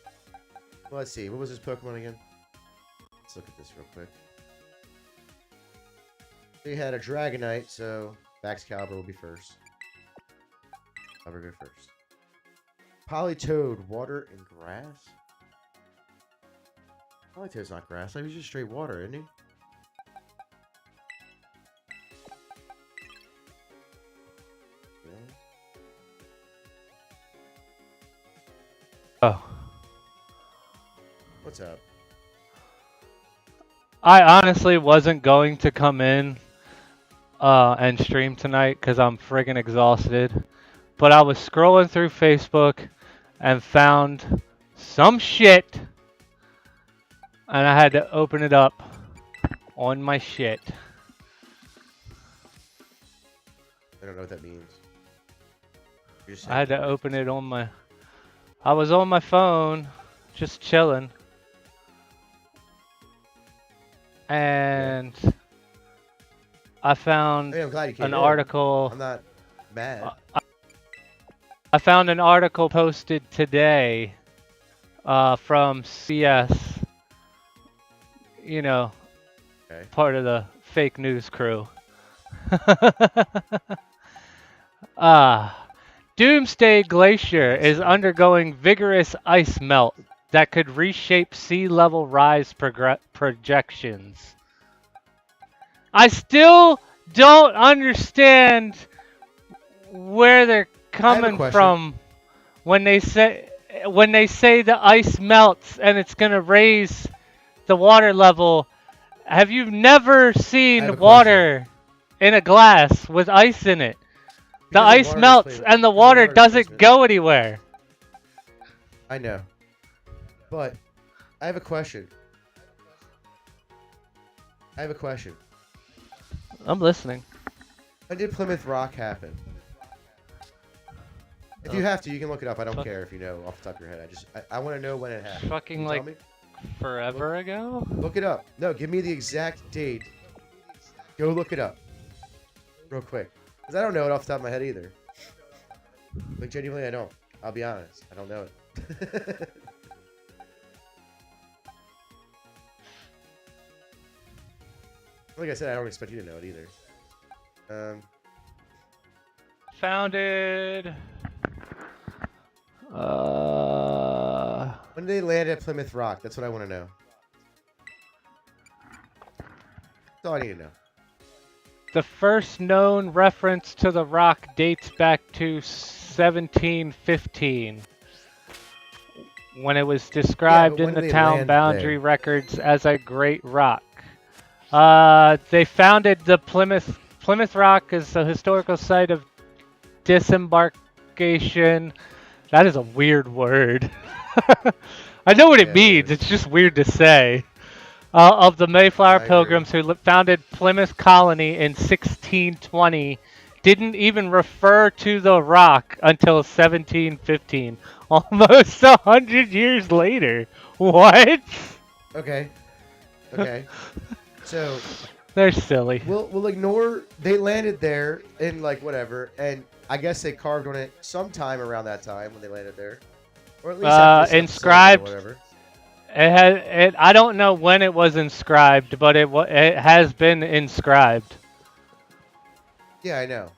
Well, let's see. What was this Pokemon again? Let's look at this real quick. They had a Dragonite, so Baxcalibur will be first. I'll go first. Politoed, water and grass? Politoed's not grass. Like, he's just straight water, isn't he? Yeah. Oh. What's up? I honestly wasn't going to come in and stream tonight because I'm friggin' exhausted. But I was scrolling through Facebook and found some shit. And I had to open it up on my shit. I don't know what that means. I had to open it on my... I was on my phone, just chilling. And I found I'm glad you came an in. article. I'm not mad. I found an article posted today from CS, you know, Okay. part of the fake news crew. Doomsday Glacier is undergoing vigorous ice melt that could reshape sea level rise projections. I still don't understand where they're coming from when they say the ice melts and it's gonna raise the water level. Have you never seen water in a glass with ice in it? The ice melts and the water doesn't go anywhere. I know. But I have a question. I'm listening. When did Plymouth Rock happen? If you have to, you can look it up. I don't care if you know off the top of your head. I want to know when it happened. Fucking like forever ago? Look it up. No, give me the exact date. Go look it up. Real quick. Because I don't know it off the top of my head either. Like, genuinely, I don't. I'll be honest. I don't know it. Like I said, I don't expect you to know it either. Founded. When did they land at Plymouth Rock? That's what I want to know. That's all I need to know. The first known reference to the rock dates back to 1715, when it was described in the town boundary records as a great rock. They founded the Plymouth Rock as a historical site of disembarkation. That is a weird word. I know what it means. It's just weird to say. Of the Mayflower Pilgrims who founded Plymouth Colony in 1620, didn't even refer to the rock until 1715, almost 100 years later. What? Okay. So they're silly. We'll ignore. They landed there in like whatever, and I guess they carved on it sometime around that time when they landed there, or at least inscribed. Or whatever. I don't know when it was inscribed, but it has been inscribed. Yeah, I know.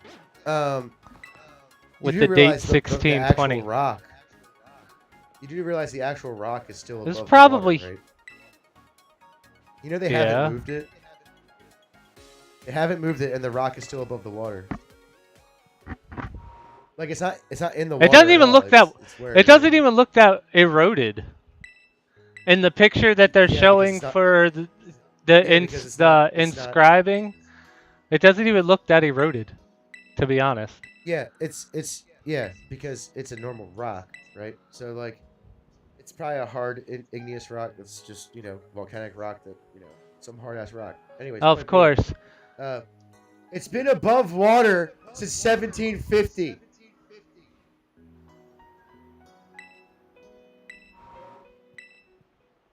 With the date 1620. The rock. You do realize the actual rock is still above probably the water, right? You know they haven't moved it. They haven't moved it, and the rock is still above the water. Like it's not in the water. It doesn't even look that. It doesn't even look that eroded. In the picture that they're showing for the inscribing, it doesn't even look that eroded, to be honest. Yeah, it's because it's a normal rock, right? So like, It's probably a hard igneous rock that's just, volcanic rock that, some hard ass rock. Anyways, Of course. uh, it's been above water since 1750.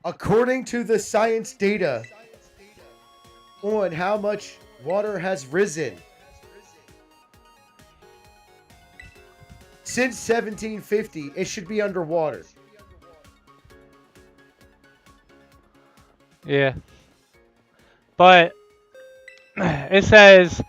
According to the science data on how much water has risen since 1750, it should be underwater. Yeah. But it says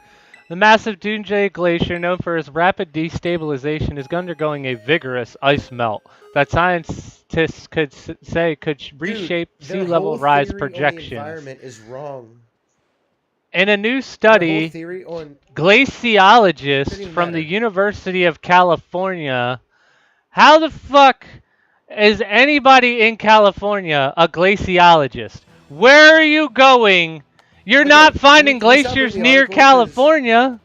the massive Dunjie Glacier, known for its rapid destabilization, is undergoing a vigorous ice melt that scientists could say could reshape sea level rise projections. The environment is wrong. In a new Their whole study, theory on glaciologists from the University of California. How the fuck is anybody in California a glaciologist? Where are you going? You're not finding glaciers near California.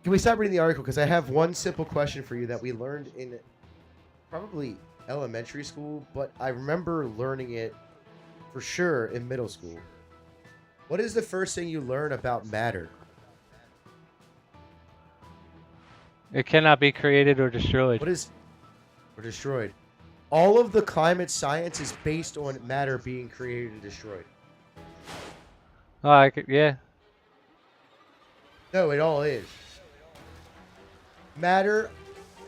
Can we stop reading the article? Because I have one simple question for you that we learned in probably elementary school, but I remember learning it for sure in middle school. What is the first thing you learn about matter? It cannot be created or destroyed. Or destroyed? All of the climate science is based on matter being created and destroyed. Oh, yeah. No, it all is. Matter,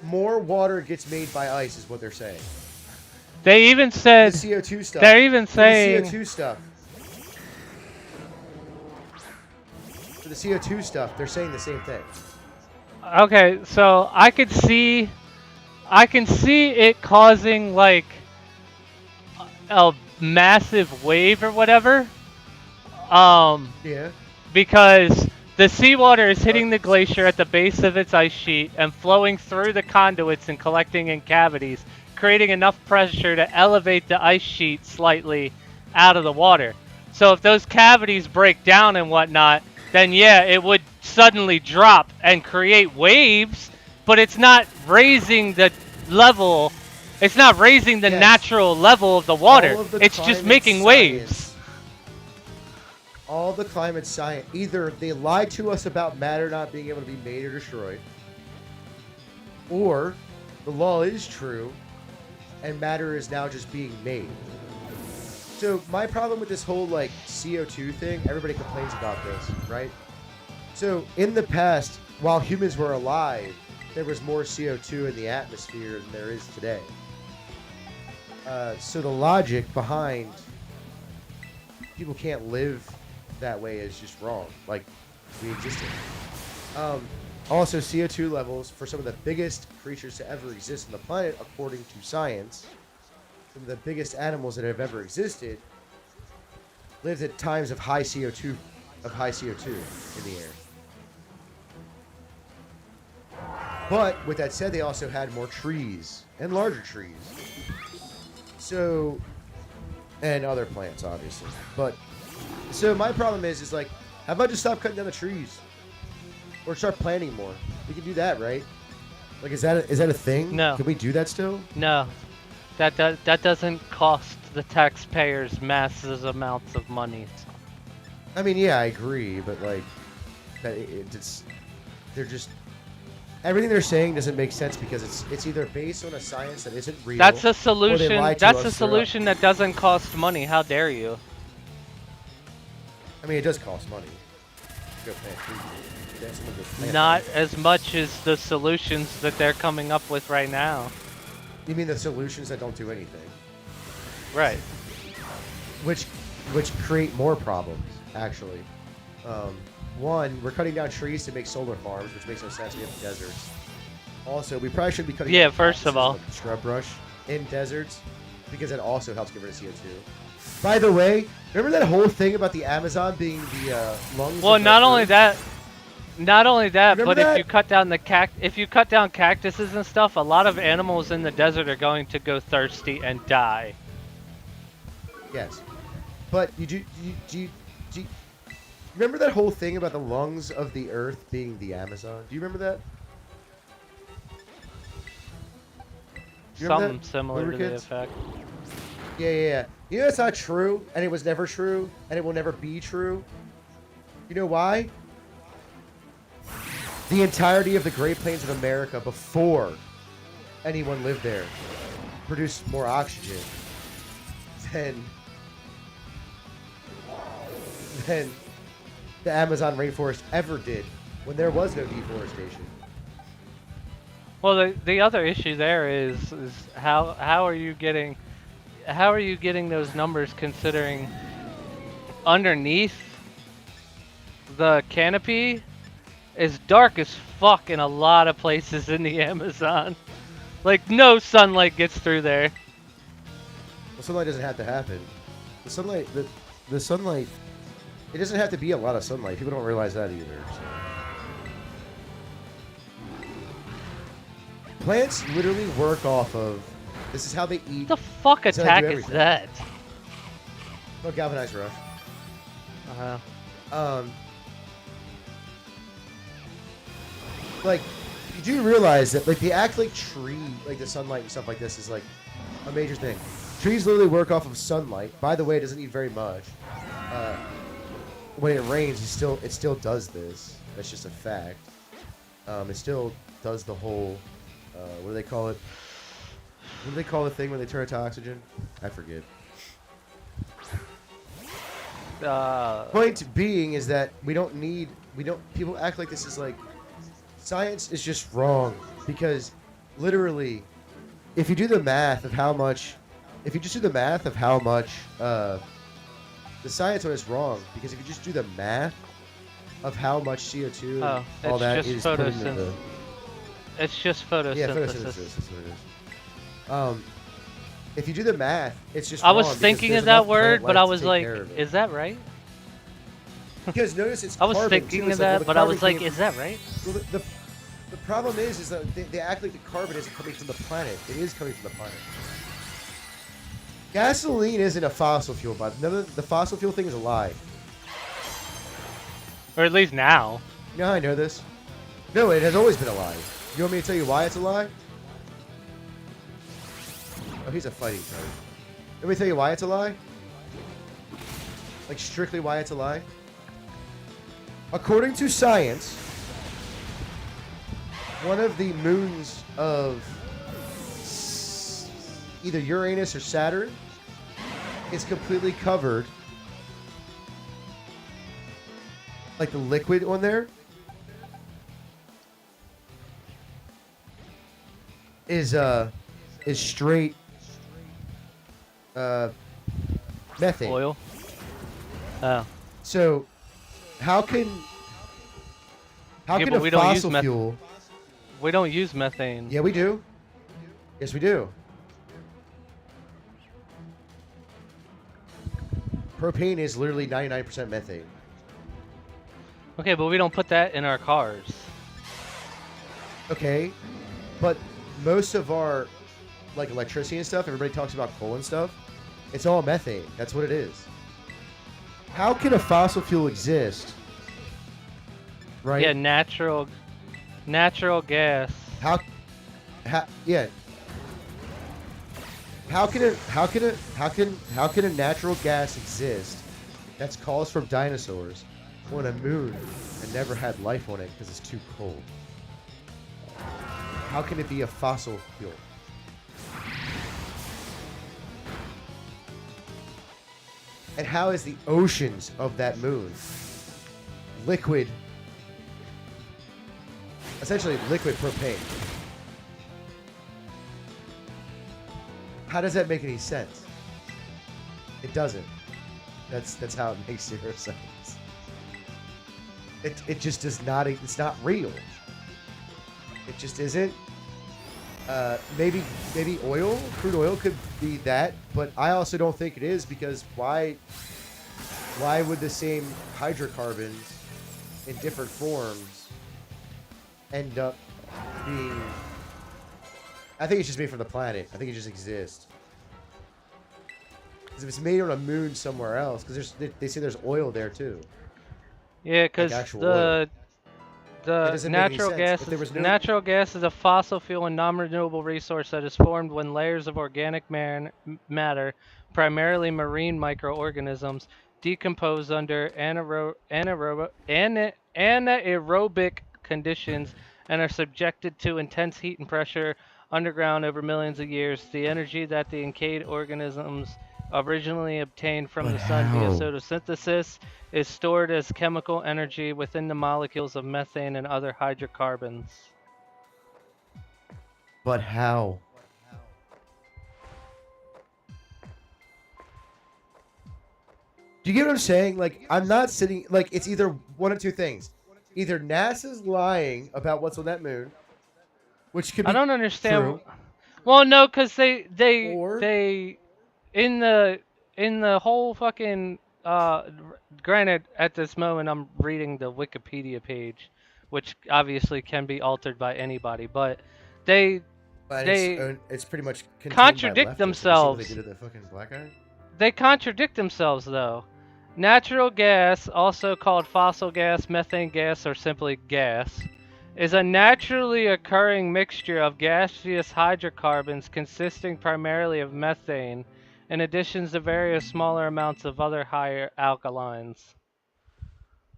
more water gets made by ice is what they're saying. They even said... The CO2 stuff. They're even saying... The CO2 stuff. For the CO2 stuff, they're saying the same thing. Okay, so I can see it causing like a massive wave or whatever. Yeah. Because the seawater is hitting the glacier at the base of its ice sheet and flowing through the conduits and collecting in cavities, creating enough pressure to elevate the ice sheet slightly out of the water. So if those cavities break down and whatnot, then yeah, it would suddenly drop and create waves, but it's not raising the level. It's not raising the natural level of the water. It's just making waves. All the climate science, either they lied to us about matter not being able to be made or destroyed, or the law is true and matter is now just being made. So my problem with this whole like CO2 thing, everybody complains about this, right? So in the past, while humans were alive, there was more CO2 in the atmosphere than there is today. So the logic behind people can't live that way is just wrong. Like, we existed. Also, CO2 levels for some of the biggest creatures to ever exist on the planet, according to science, some of the biggest animals that have ever existed, lived at times of high CO2 in the air. But with that said, they also had more trees and larger trees. So, and other plants, obviously. But so my problem is like, how about just stop cutting down the trees, or start planting more? We can do that, right? Like, is that a thing? No. Can we do that still? No, that doesn't cost the taxpayers massive amounts of money. I mean, yeah, I agree, but like, they're just. Everything they're saying doesn't make sense because it's either based on a science that isn't real. That's a solution. That's a solution that doesn't cost money. How dare you? I mean, it does cost money. Not as much as the solutions that they're coming up with right now. You mean the solutions that don't do anything? Right. Which create more problems, actually. One, we're cutting down trees to make solar farms, which makes no sense. We have deserts. Also, we probably shouldn't be cutting down first of all, like scrub brush in deserts, because that also helps get rid of CO2. By the way, remember that whole thing about the Amazon being the lungs? Well, not only that, but that? if you cut down cactuses and stuff, a lot of animals in the desert are going to go thirsty and die. Yes, but do you remember that whole thing about the lungs of the earth being the Amazon? Do you remember that? You remember Something that similar when we to were the kids? effect. Yeah, yeah, yeah. You know it's not true, and it was never true, and it will never be true. You know why? The entirety of the Great Plains of America before anyone lived there produced more oxygen than than the Amazon rainforest ever did when there was no deforestation. Well, the other issue there is how are you getting those numbers considering underneath the canopy is dark as fuck in a lot of places in the Amazon. Like no sunlight gets through there. Well, sunlight doesn't have to happen. The sunlight, the sunlight, it doesn't have to be a lot of sunlight. People don't realize that either. So. Plants literally work off of. This is how they eat. What the fuck This is how they attack do is everything. that? Oh, galvanized rush. Uh-huh. Like, you do realize that like they act like tree, like the sunlight and stuff like this is like a major thing. Trees literally work off of sunlight. By the way, it doesn't need very much. When it rains, it still does this. That's just a fact. It still does the whole. What do they call it? What do they call the thing when they turn it to oxygen? I forget. Point being is that people act like this is like science is just wrong because literally if you do the math of how much the science on it's wrong because if you just do the math of how much CO2 and all that is put into the it's just photosynthesis. yeah, photosynthesis. That's what it is. If you do the math, it's just I wrong was because thinking there's of that enough word, plant but I life to was take like, care of it. is that right? Because notice it's I was carbon, thinking too. of It's like, well, that, the but I was carbon like, came- is that right? Well, the problem is that they act like the carbon isn't coming from the planet. It is coming from the planet. Gasoline isn't a fossil fuel, but the fossil fuel thing is a lie. Or at least now. You know how I know this? No, it has always been a lie. You want me to tell you why it's a lie? Oh, he's a fighting type. Let me tell you why it's a lie? Like, strictly why it's a lie? According to science, one of the moons of either Uranus or Saturn is completely covered. Like the liquid on there is straight methane. Oil. Oh. So how can Yeah, but a we don't use fossil fuel? We don't use methane. Yeah, we do. Yes, we do. Propane is literally 99% methane. Okay, but we don't put that in our cars. Okay, but most of our like electricity and stuff, everybody talks about coal and stuff. It's all methane. That's what it is. How can a fossil fuel exist? Right? Yeah, natural gas. Yeah. How can a natural gas exist that's caused from dinosaurs on a moon and never had life on it because it's too cold? How can it be a fossil fuel? And how is the oceans of that moon liquid, essentially liquid propane? How does that make any sense? It doesn't. That's how it makes zero sense. It just does not. It's not real. It just isn't. Maybe oil, crude oil could be that, but I also don't think it is because why would the same hydrocarbons in different forms end up being? I think it's just made from the planet. I think it just exists. Because if it's made on a moon somewhere else, because they say there's oil there too. Yeah, because actual oil. It The doesn't make any sense. If there was no natural gas is a fossil fuel and non-renewable resource that is formed when layers of organic matter, primarily marine microorganisms, decompose under anaerobic conditions and are subjected to intense heat and pressure underground over millions of years. The energy that the decayed organisms originally obtained from But the sun via how? photosynthesis is stored as chemical energy within the molecules of methane and other hydrocarbons. But how? Do you get what I'm saying? Like, I'm not sitting. Like, it's either one of two things. Either NASA's lying about what's on that moon, which could I be don't understand. true, Well, no, because or they in the whole fucking granted at this moment I'm reading the Wikipedia page, which obviously can be altered by anybody, but they but they it's pretty much contained by contradict leftists. Have you seen what they did themselves. to the fucking black guy? They contradict themselves, though. Natural gas, also called fossil gas, methane gas, or simply gas, is a naturally occurring mixture of gaseous hydrocarbons consisting primarily of methane, in addition to various smaller amounts of other higher alkalines.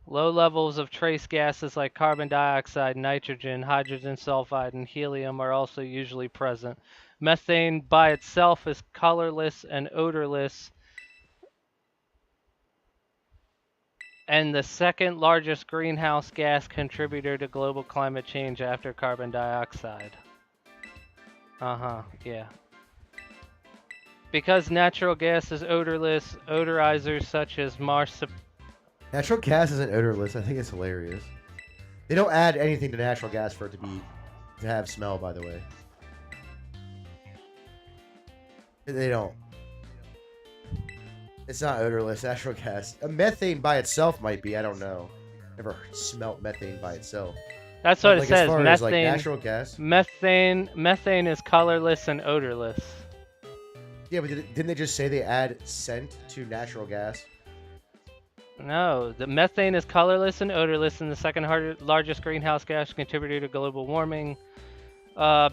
Low levels of trace gases like carbon dioxide, nitrogen, hydrogen sulfide, and helium are also usually present. Methane by itself is colorless and odorless, and the second largest greenhouse gas contributor to global climate change after carbon dioxide. Yeah. Because natural gas is odorless, odorizers such as Natural gas isn't odorless. I think it's hilarious. They don't add anything to natural gas for it to have smell. By the way, they don't. It's not odorless. Natural gas. A methane by itself might be. I don't know. Never smelt methane by itself. That's But what it like as says. far as like natural gas. Methane is colorless and odorless. Yeah, but didn't they just say they add scent to natural gas? No, the methane is colorless and odorless, and the second largest greenhouse gas contributor to global warming.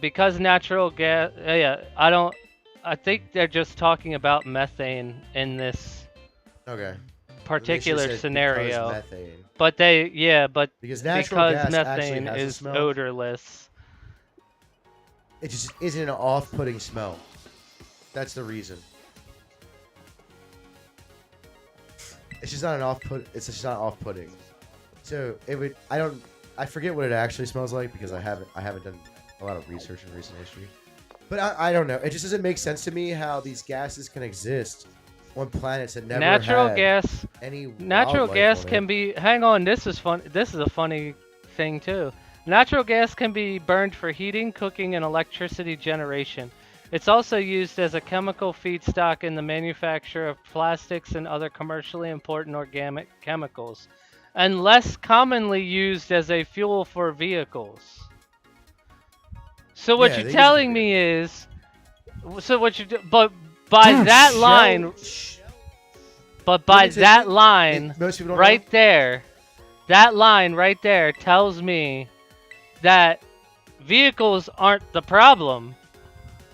Because natural gas, yeah, I think they're just talking about methane in this Okay. particular scenario. Methane. But Because natural gas actually methane has a is smell. odorless. It just isn't an off-putting smell. That's the reason. It's just not an off-put. It's just not off-putting. So it would. I forget what it actually smells like because I haven't done a lot of research in recent history. But I don't know. It just doesn't make sense to me how these gases can exist on planets that never Natural had gas. any Natural wildlife gas on can it. be. Hang on, this is fun. This is a funny thing too. Natural gas can be burned for heating, cooking, and electricity generation. It's also used as a chemical feedstock in the manufacture of plastics and other commercially important organic chemicals, and less commonly used as a fuel for vehicles. So what Yeah, you're they use it for telling me is, so what you do, but by Dude, that Shell- line, sh- but let by me tell that you, line most people don't right know. there, that line right there tells me that vehicles aren't the problem.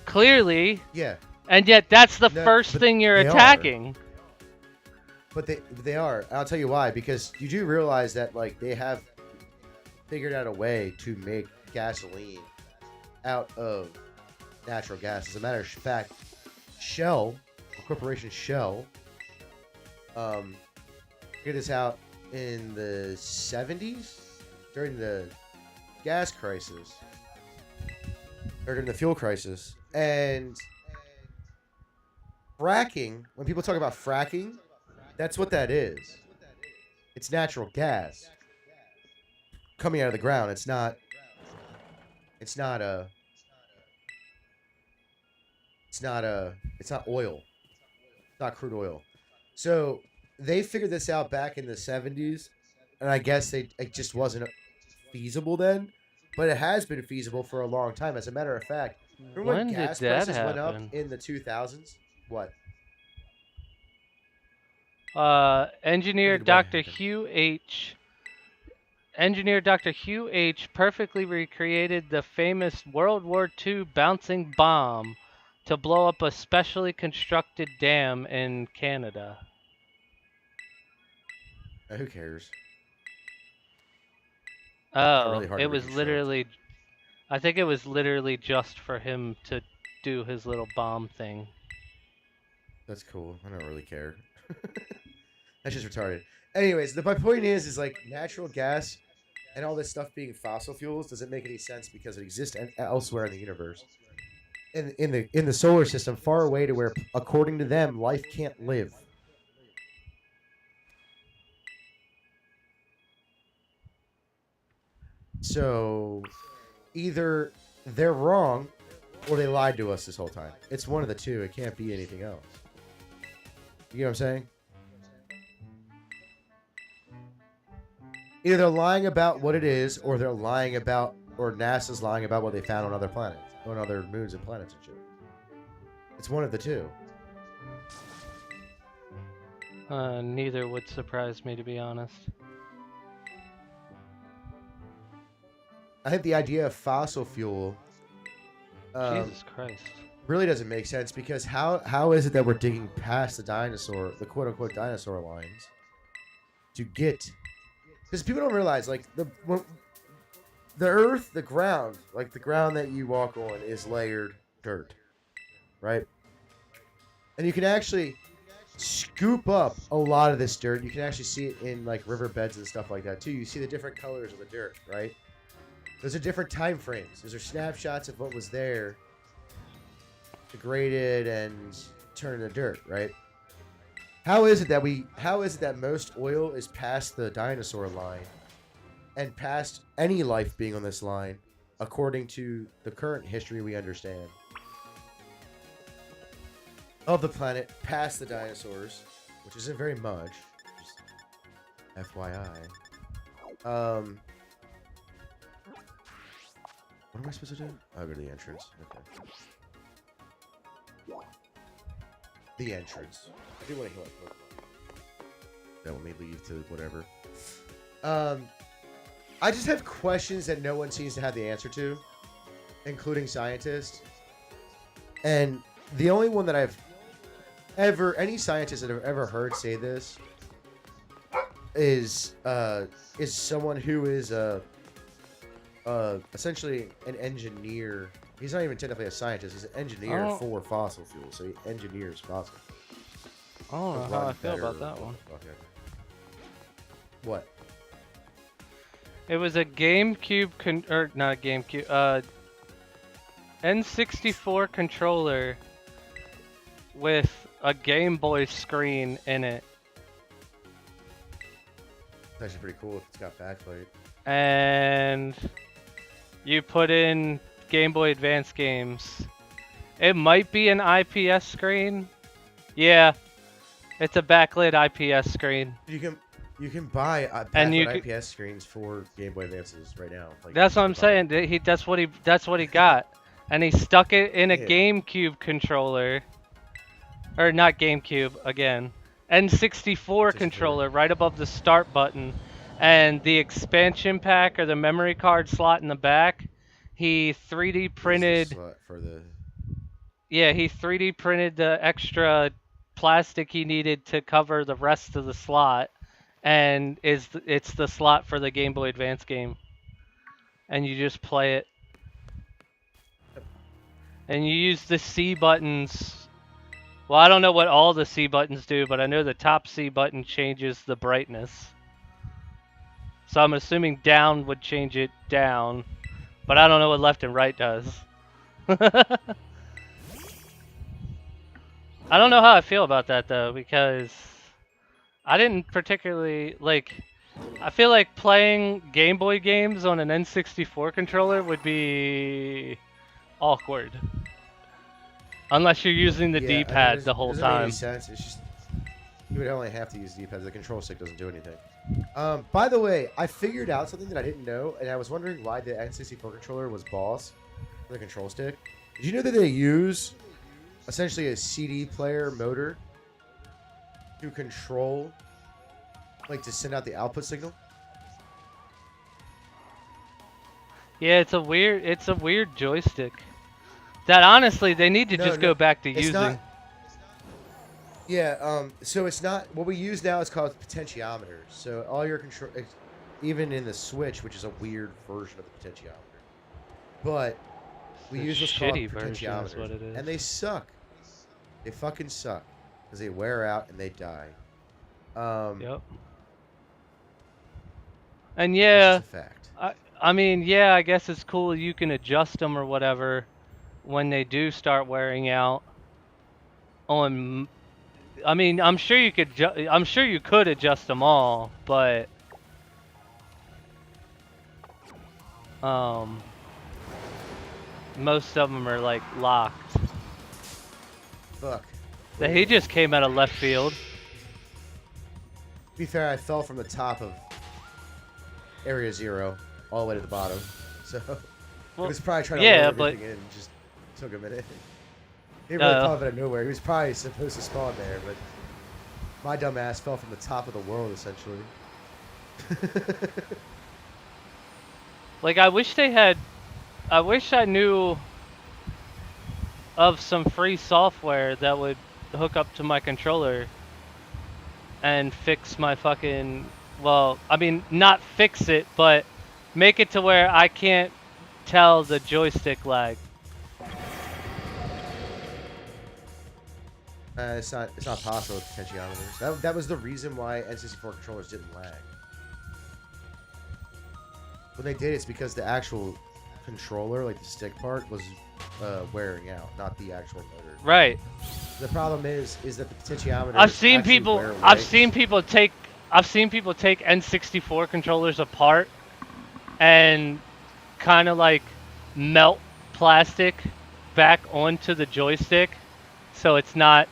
Clearly, Yeah, and yet that's the no, first but thing you're they are. attacking. But they are. I'll tell you why. Because you do realize that like they have figured out a way to make gasoline out of natural gas. As a matter of fact, Shell, Corporation Shell, figured this out in the 70s during the gas crisis or during the fuel crisis. And fracking, when people talk about fracking, that's what that is. It's natural gas coming out of the ground. It's not it's not oil. It's not crude oil. So they figured this out back in the 70s, and I guess it just wasn't feasible then, but it has been feasible for a long time. As a matter of fact, remember when When did gas that prices went up happen? in the 2000s? What? When Engineer did what Dr. happen? Hugh H. engineer Dr. Hugh H. perfectly recreated the famous World War II bouncing bomb to blow up a specially constructed dam in Canada. Who cares? Not Oh, really hard it to was reconstruct. literally, I think it was literally just for him to do his little bomb thing. That's cool. I don't really care. That's just retarded. Anyways, my point is like natural gas and all this stuff being fossil fuels doesn't make any sense because it exists elsewhere in the universe. In the solar system, far away to where, according to them, life can't live. So either they're wrong or they lied to us this whole time. It's one of the two. It can't be anything else. You know what I'm saying? Either they're lying about what it is, or they're lying about, or NASA's lying about what they found on other planets, on other moons and planets and shit. It's one of the two. Neither would surprise me, to be honest. I think the idea of fossil fuel Jesus Christ. really doesn't make sense because how is it that we're digging past the quote unquote dinosaur lines to get? Because people don't realize like the earth, the ground that you walk on is layered dirt, right? And you can actually scoop up a lot of this dirt. You can actually see it in like riverbeds and stuff like that too. You see the different colors of the dirt, right? Those are different time frames. Those are snapshots of what was there, degraded and turned into dirt, right? How is it that most oil is past the dinosaur line and past any life being on this line, according to the current history we understand of the planet, past the dinosaurs, which isn't very much, just FYI. What am I supposed to do? Oh, go to the entrance. Okay. The entrance. I do want to heal up Pokemon. That let me leave to whatever. I just have questions that no one seems to have the answer to, including scientists. And the only one that any scientist that I've ever heard say this is someone who is essentially an engineer. He's not even technically a scientist. He's an engineer for fossil fuels. So he engineers fossil fuels. I don't know how I feel about that one. Okay. What? It was a GameCube, or not a GameCube, N64 controller with a Game Boy screen in it. It's actually pretty cool if it's got backlight. And you put in Game Boy Advance games. It might be an IPS screen. Yeah, it's a backlit IPS screen. You can buy backlit IPS screens for Game Boy Advances right now. Like, that's what I'm saying. That's what he got, and he stuck it in a GameCube controller, or not GameCube again, N64 controller right above the start button, and the expansion pack or the memory card slot in the back. He 3D printed. Yeah, he 3D printed the extra plastic he needed to cover the rest of the slot, and it's the slot for the Game Boy Advance game, and you just play it, and you use the C buttons. Well, I don't know what all the C buttons do, but I know the top C button changes the brightness, so I'm assuming down would change it down, but I don't know what left and right does. I don't know how I feel about that though, because I didn't particularly like. I feel like playing Game Boy games on an N64 controller would be awkward, unless you're using the D-pad the whole time. It doesn't make any sense. It's just you would only have to use D-pad. The control stick doesn't do anything. By the way, I figured out something that I didn't know, and I was wondering why the N64 controller was boss for the control stick. Did you know that they use essentially a CD player motor to control, like to send out the output signal? Yeah, it's a weird joystick. That honestly, they need to No, just no, go back to it's not. using. Yeah. So it's not what we use now is called potentiometers. So all your control, even in the Switch, which is a weird version of the potentiometer, but we The use what's called shitty version is potentiometers, what it is. and they suck. They fucking suck because they wear out and they die. Um, Yep. And that's just yeah, a fact. I mean, yeah, I guess it's cool you can adjust them or whatever when they do start wearing out. On, I mean, I'm sure you could adjust them all, but um, most of them are like locked. Fuck. That he just came out of left field. To be fair, I fell from the top of Area Zero all the way to the bottom, so he Well, was probably trying to yeah, load but everything in. And just took a minute. He really uh, popped out of nowhere. He was probably supposed to spawn there, but my dumb ass fell from the top of the world essentially. like I wish I knew of some free software that would hook up to my controller and fix my fucking, well, I mean, not fix it, but make it to where I can't tell the joystick lag. It's not possible with potentiometers. That was the reason why N64 controllers didn't lag. When they did, it's because the actual controller, like the stick part, was wearing out, not the actual motor. Right. The problem is that the potentiometers I've seen actually people wear I've away. seen people take I've seen people take N64 controllers apart and kind of like melt plastic back onto the joystick so it's not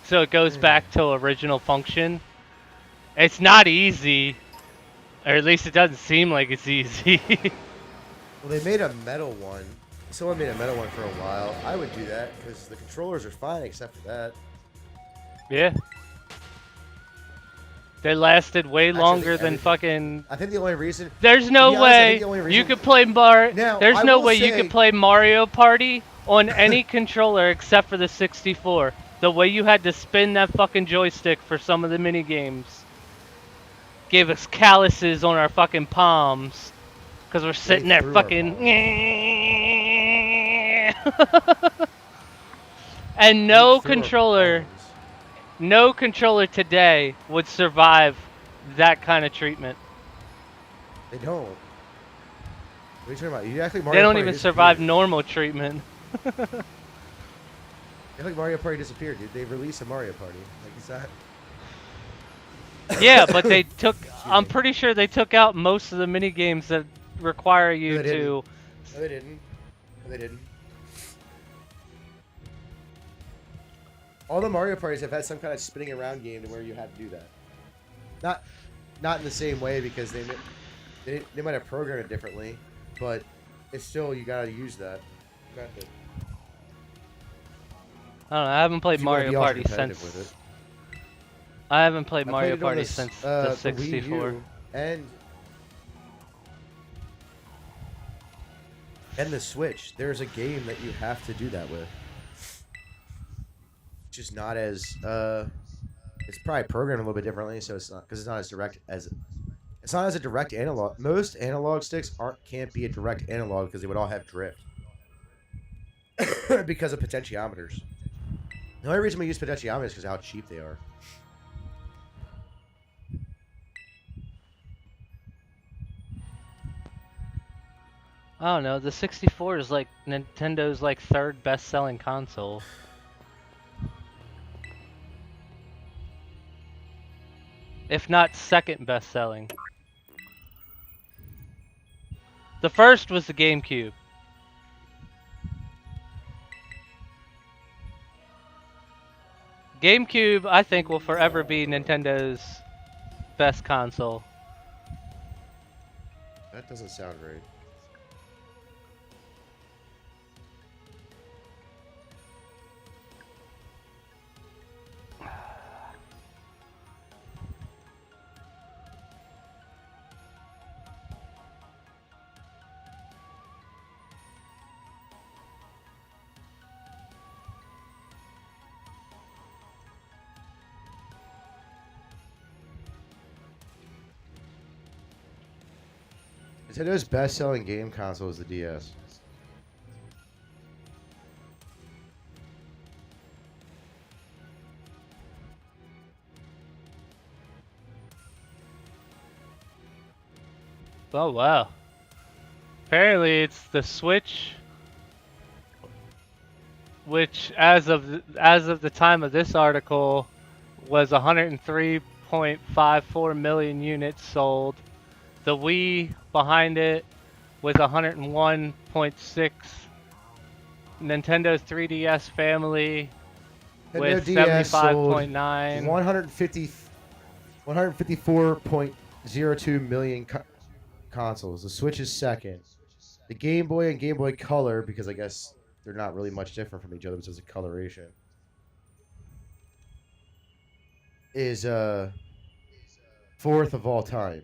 so it goes back to original function. It's not easy, or at least it doesn't seem like it's easy. Well, they made a metal one. Someone made a metal one for a while. I would do that because the controllers are fine except for that. Yeah. They lasted way Actually, I think longer than everything. fucking. I think the only reason. There's To no be honest, I think way the only you reason. could play Now, There's I no will way you say. could play Mario Party on any controller except for the 64. The way you had to spin that fucking joystick for some of the mini games gave us calluses on our fucking palms because we're They sitting there threw our fucking. balls. And They no threw our controller, balls. no controller today would survive that kind of treatment. They don't. What are you talking about? You act like They Mario don't Party even survive disappeared. normal treatment. You act like Mario Party disappeared, dude. They released a Mario Party. Like, is that? Yeah, but they took. Excuse I'm me. pretty sure they took out most of the mini games that require No, you they didn't. to. No, they didn't. No, they didn't. All the Mario parties have had some kind of spinning around game to where you had to do that. Not in the same way because they might have programmed it differently, but it's still you gotta use that method. I don't know. I haven't played If you want to Mario be ultra Party competitive since. with it. I haven't played I Mario played it on Party the, since the the Wii 64. U and the Switch. There's a game that you have to do that with. Just not as it's probably programmed a little bit differently, so it's not because it's not as direct as it's not as a direct analog. Most analog sticks can't be a direct analog because they would all have drift because of potentiometers. The only reason we use potentiometers is because of how cheap they are. I don't know. The 64 is like Nintendo's like third best-selling console. If not second best-selling. The first was the GameCube. GameCube, I think, will forever be Nintendo's best console. That doesn't sound right. Nintendo's best-selling game console is the DS. Oh wow. Apparently it's the Switch, which as of the time of this article was 103.54 million units sold. The Wii behind it with 101.6. Nintendo's 3DS family Nintendo with DS sold 75.9. 154.02 million consoles. The Switch is second. The Game Boy and Game Boy Color, because I guess they're not really much different from each other besides the coloration, is fourth of all time.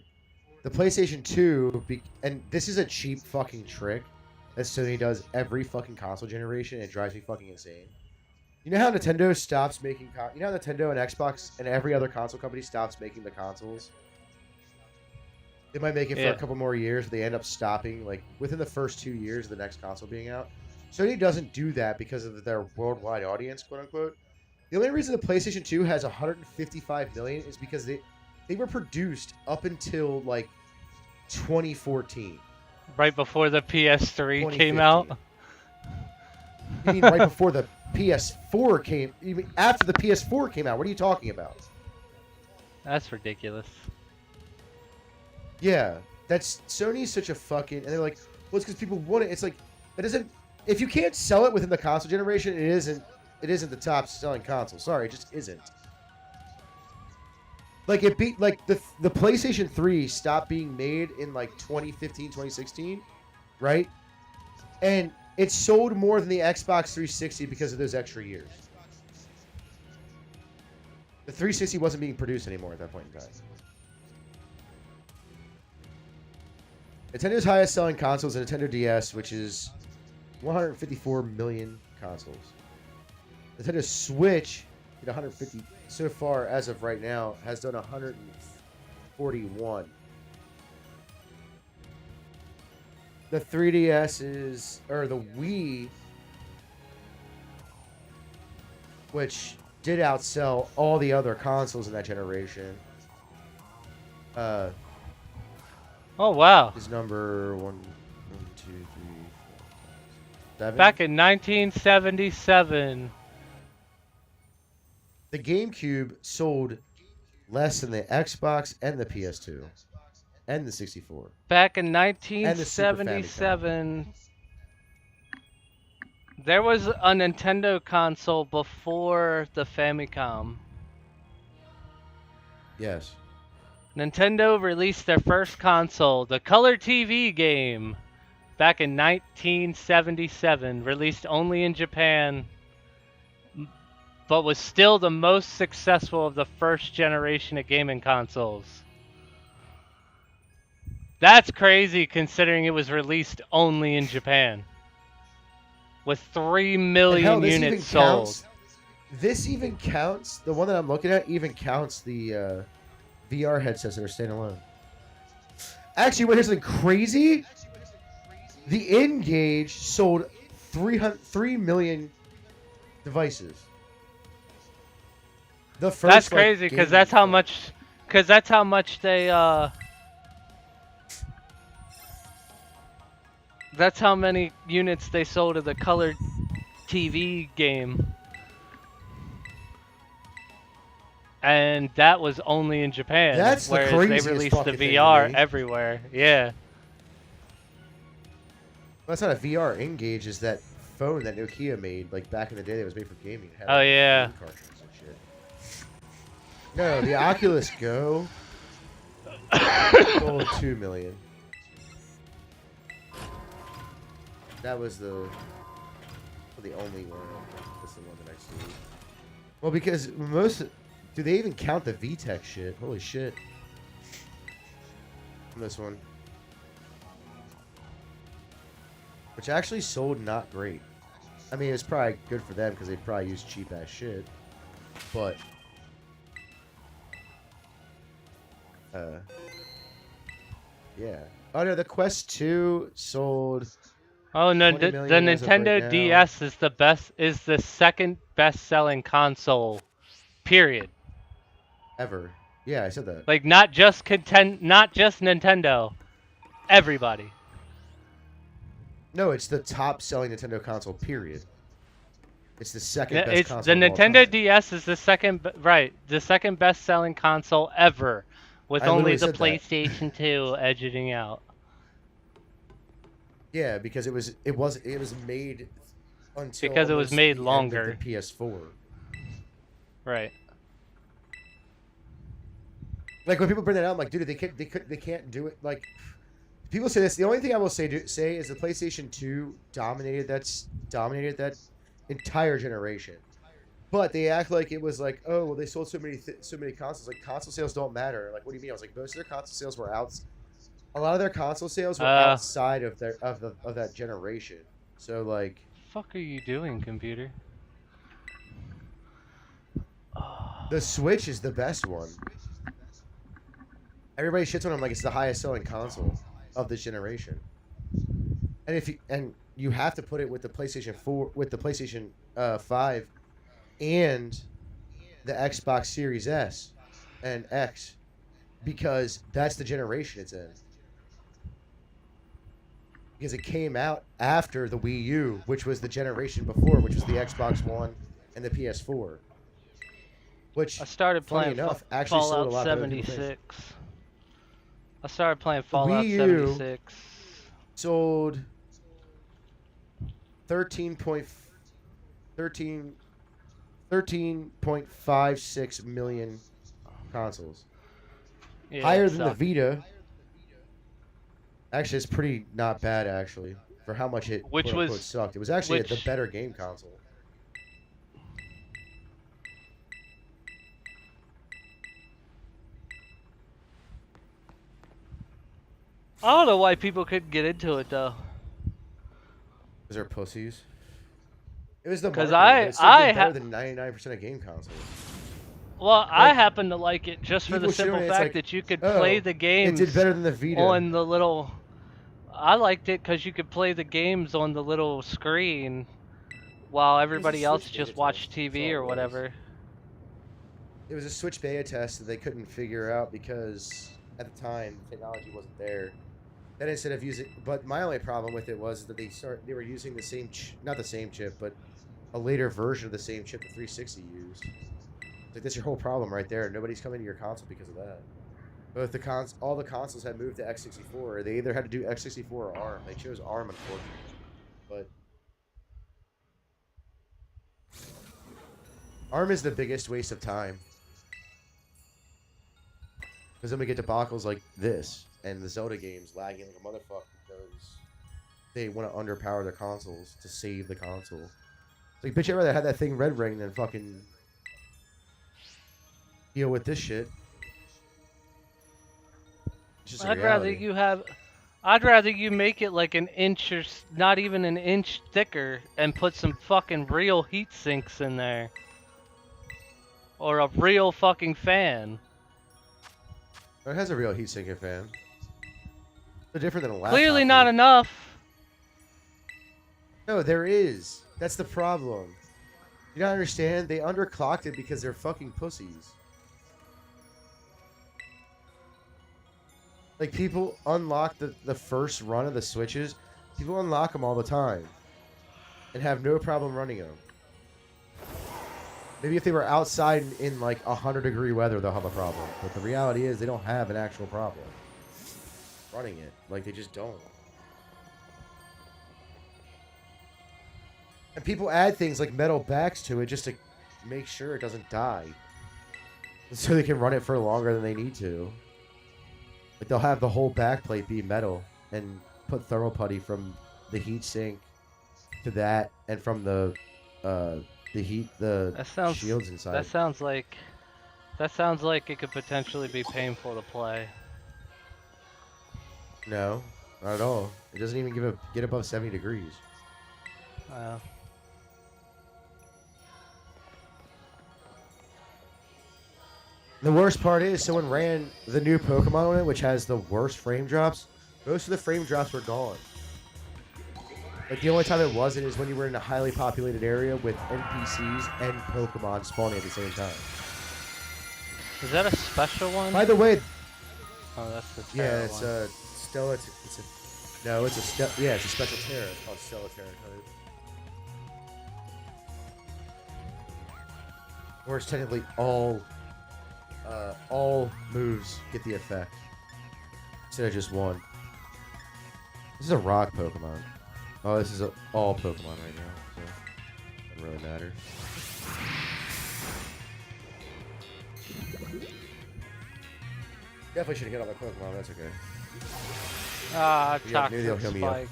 The PlayStation 2, and this is a cheap fucking trick that Sony does every fucking console generation. It drives me fucking insane. You know how Nintendo stops making you know how Nintendo and Xbox and every other console company stops making the consoles? They might make it for a couple more years, but they end up stopping like within the first 2 years of the next console being out. Sony doesn't do that because of their worldwide audience, quote unquote. The only reason the PlayStation 2 has 155 million is because they were produced up until like 2014. Right before the PS3 came out. You mean right before the PS4 came? Even after the PS4 came out? What are you talking about? That's ridiculous. Yeah, that's Sony's such a fucking. And they're like, well, it's because people want it. It's like it doesn't. If you can't sell it within the console generation, it isn't. It isn't the top selling console. Sorry, it just isn't. Like it beat like the PlayStation 3 stopped being made in like 2015, 2016, right? And it sold more than the Xbox 360 because of those extra years. The 360 wasn't being produced anymore at that point in time. Nintendo's highest selling console is the Nintendo DS, which is 154 million consoles. Nintendo Switch did 150 so far as of right now, has done 141. The 3DS is, or the Wii, which did outsell all the other consoles in that generation. Oh wow! Is number 7. Back in 1977. The GameCube sold less than the Xbox and the PS2 and the 64. Back in 1977, there was a Nintendo console before the Famicom. Yes. Nintendo released their first console, the Color TV game, back in 1977, released only in Japan, but was still the most successful of the first generation of gaming consoles. That's crazy considering it was released only in Japan. With 3 million units sold. This even counts, the one that I'm looking at even counts the VR headsets that are standalone. Actually, wait, here's something crazy. The N-Gage sold 3 million devices. The first, that's crazy because that's how much. Because that's how much they. That's how many units they sold of the Color TV game. And that was only in Japan. That's the craziest they released the fucking thing VR to me. everywhere. Yeah. That's not a VR N-Gage. Is that phone that Nokia made like back in the day that was made for gaming? It had, Oh yeah. game cartridges and shit. No, the Oculus Go sold 2 million. That was the only one. That's the one that I see. Well, because do they even count the VTech shit? Holy shit. On this one. Which actually sold not great. I mean, it's probably good for them because they probably use cheap ass shit. But yeah. Oh no, the Quest 2 sold Oh no, 20 the million as of right Nintendo now. DS is the second best-selling console. Period. Ever. Yeah, I said that. Like not just Nintendo. Everybody. No, it's the top selling Nintendo console, period. It's the second best It's the console of all Nintendo time. DS is the the second best-selling console ever, with I only literally the said that. PlayStation 2 edging out. Yeah, because it was made until Because it was almost made the end of the longer. PS4. Right. Like when people bring that out, I'm like, dude, they can't do it. Like people say this. The only thing I will say is the PlayStation 2 dominated that entire generation. But they act like it was like, oh, well, they sold so many consoles. Like console sales don't matter. Like, what do you mean? I was like, most of their console sales were out. A lot of their console sales were Uh, outside of that generation. So like, fuck are you doing, computer? the Switch is the best one. Everybody shits on them like it's the highest selling console of this generation. And you have to put it with the PlayStation 4, with the PlayStation 5, and the Xbox Series S and X, because that's the generation it's in. Because it came out after the Wii U, which was the generation before, which was the Xbox One and the PS4. Which, I started funny playing enough, actually sold a Fallout lot better than people think. 76. I started playing The Fallout Wii U 76. sold 13.56 million consoles. Yeah, Higher it than the sucked. Vita. Actually, it's pretty not bad, actually, for how much it, Which quote-unquote, was sucked. It was actually the which better game console. I don't know why people couldn't get into it though. Because they're pussies. It was the Cause marketing, but it still did better than 99% of game consoles. I Like, happen to like it just for the people shit on simple it, it's fact like, that you could play oh, the it did games better than the Vita. on the little. I liked it because you could play the games on the little screen while It was a everybody else Switch beta just watched test. That's TV all it or was. whatever. It was a Switch beta test that they couldn't figure out because at the time the technology wasn't there. Then instead of using, but my only problem with it was that they were using the same, not the same chip, but a later version of the same chip the 360 used. Like that's your whole problem right there. Nobody's coming to your console because of that. Both all the consoles had moved to x64. They either had to do x64 or ARM. They chose ARM, unfortunately. But ARM is the biggest waste of time. Because then we get debacles like this, and the Zelda games lagging like a motherfucker because they want to underpower their consoles to save the console. It's like, bitch, I'd rather have that thing red ring than fucking deal with this shit. It's just a reality. I'd rather you make it like an inch or not even an inch thicker and put some fucking real heat sinks in there. Or a real fucking fan. It has a real heatsink fan. They're different than a laptop. Clearly not dude. enough. No, there is. That's the problem. You don't understand? They underclocked it because they're fucking pussies. Like, people unlock the first run of the Switches. People unlock them all the time. And have no problem running them. Maybe if they were outside in like 100-degree weather, they'll have a problem. But the reality is they don't have an actual problem running it. Like, they just don't. And people add things like metal backs to it just to make sure it doesn't die. So they can run it for longer than they need to. Like, they'll have the whole backplate be metal and put thermal putty from the heat sink to that, and from the shields inside. That sounds like it could potentially be painful to play. No, not at all. It doesn't even get above 70 degrees. The worst part is someone ran the new Pokemon on it, which has the worst frame drops. Most of the frame drops were gone. Like, the only time it wasn't is when you were in a highly populated area with NPCs and Pokemon spawning at the same time. Is that a special one? By the way, Oh, that's the yeah, Terra it's one. a Stella. It's a no, it's a yeah, it's a special Terra. It's called Stella Terra type. Or it's technically all moves get the effect instead of just one. This is a rock Pokemon. Oh, this is all Pokemon right now, so it doesn't really matter. Definitely should have hit all my Pokemon. That's okay. Ah, Yeah, maybe they'll toxic heal me up.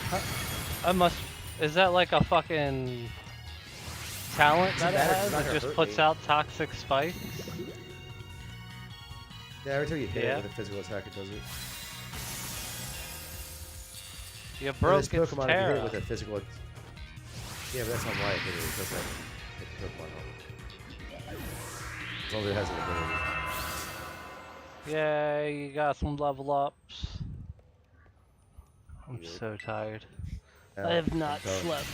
spikes. I must. Is that like a fucking talent that it matter, it's has? not It gonna just hurt puts me. out toxic spikes. Yeah, every time you hit Yeah. it with a physical attack, it does it. You And broke this its Pokemon, if you hit it Terra. with a physical. Yeah, but that's not why it hit it. It doesn't hit the Pokemon on it. As long as it has an ability. Yay, you got some level ups. I'm Yep. so tired. Now, I have I'm not done. slept.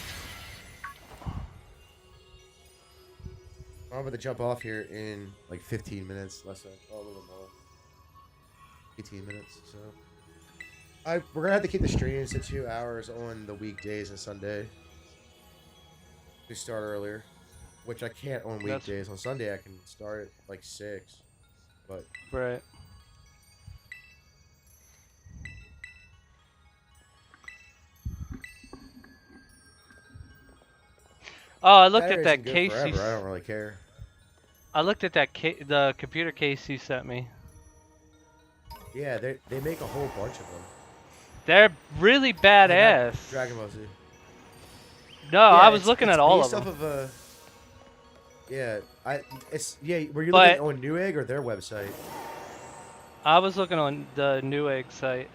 I'm about to jump off here in like 15 minutes, less than a little more. 18 minutes. So, we're gonna have to keep the streams to 2 hours on the weekdays and Sunday. We start earlier, which I can't on weekdays. On Sunday, I can start at like 6, but Right. Oh, I looked at Saturdays that can go case. forever. I don't really care. I looked at that the computer case you sent me. Yeah, they make a whole bunch of them. They're really I got badass. Dragon Ball Z. No, Yeah, I was looking it's at all based of them. off of yeah. Were you But- looking on Newegg or their website? I was looking on the Newegg site.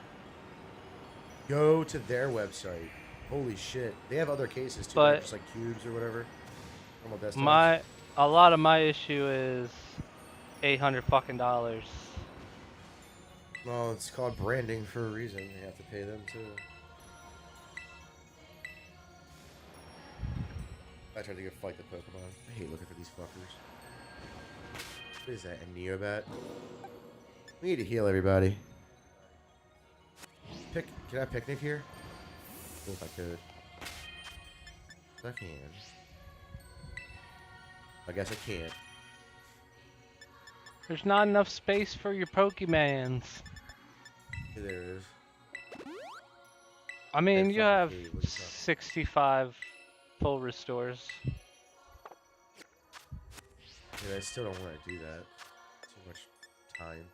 Go to their website. Holy shit, they have other cases too, But- like just like cubes or whatever. Normal desktops. A lot of my issue is $800 fucking dollars. Well, it's called branding for a reason. You have to pay them too. I tried to go fight the Pokemon. I hate looking for these fuckers. What is that? A Neobat? We need to heal everybody. Can I picnic here? If I could. I can. I guess I can't. There's not enough space for your Pokemans. Yeah, there it is. I mean, That you fucking have cave, what are you talking- 65 full restores. Yeah, I still don't want to do that. Too much time.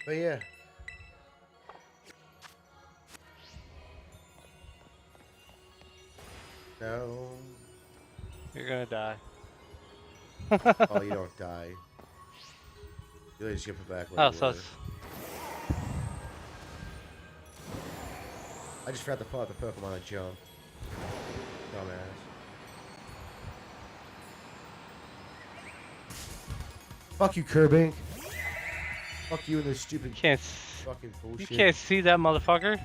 But yeah. No. You're gonna die. Oh, you don't die. You just get put back where Oh, you so were. it's, I just forgot to pull out the Pokemon and jump. Dumbass. Fuck you, Kirby. Fuck you and this stupid you fucking bullshit. can't see that motherfucker.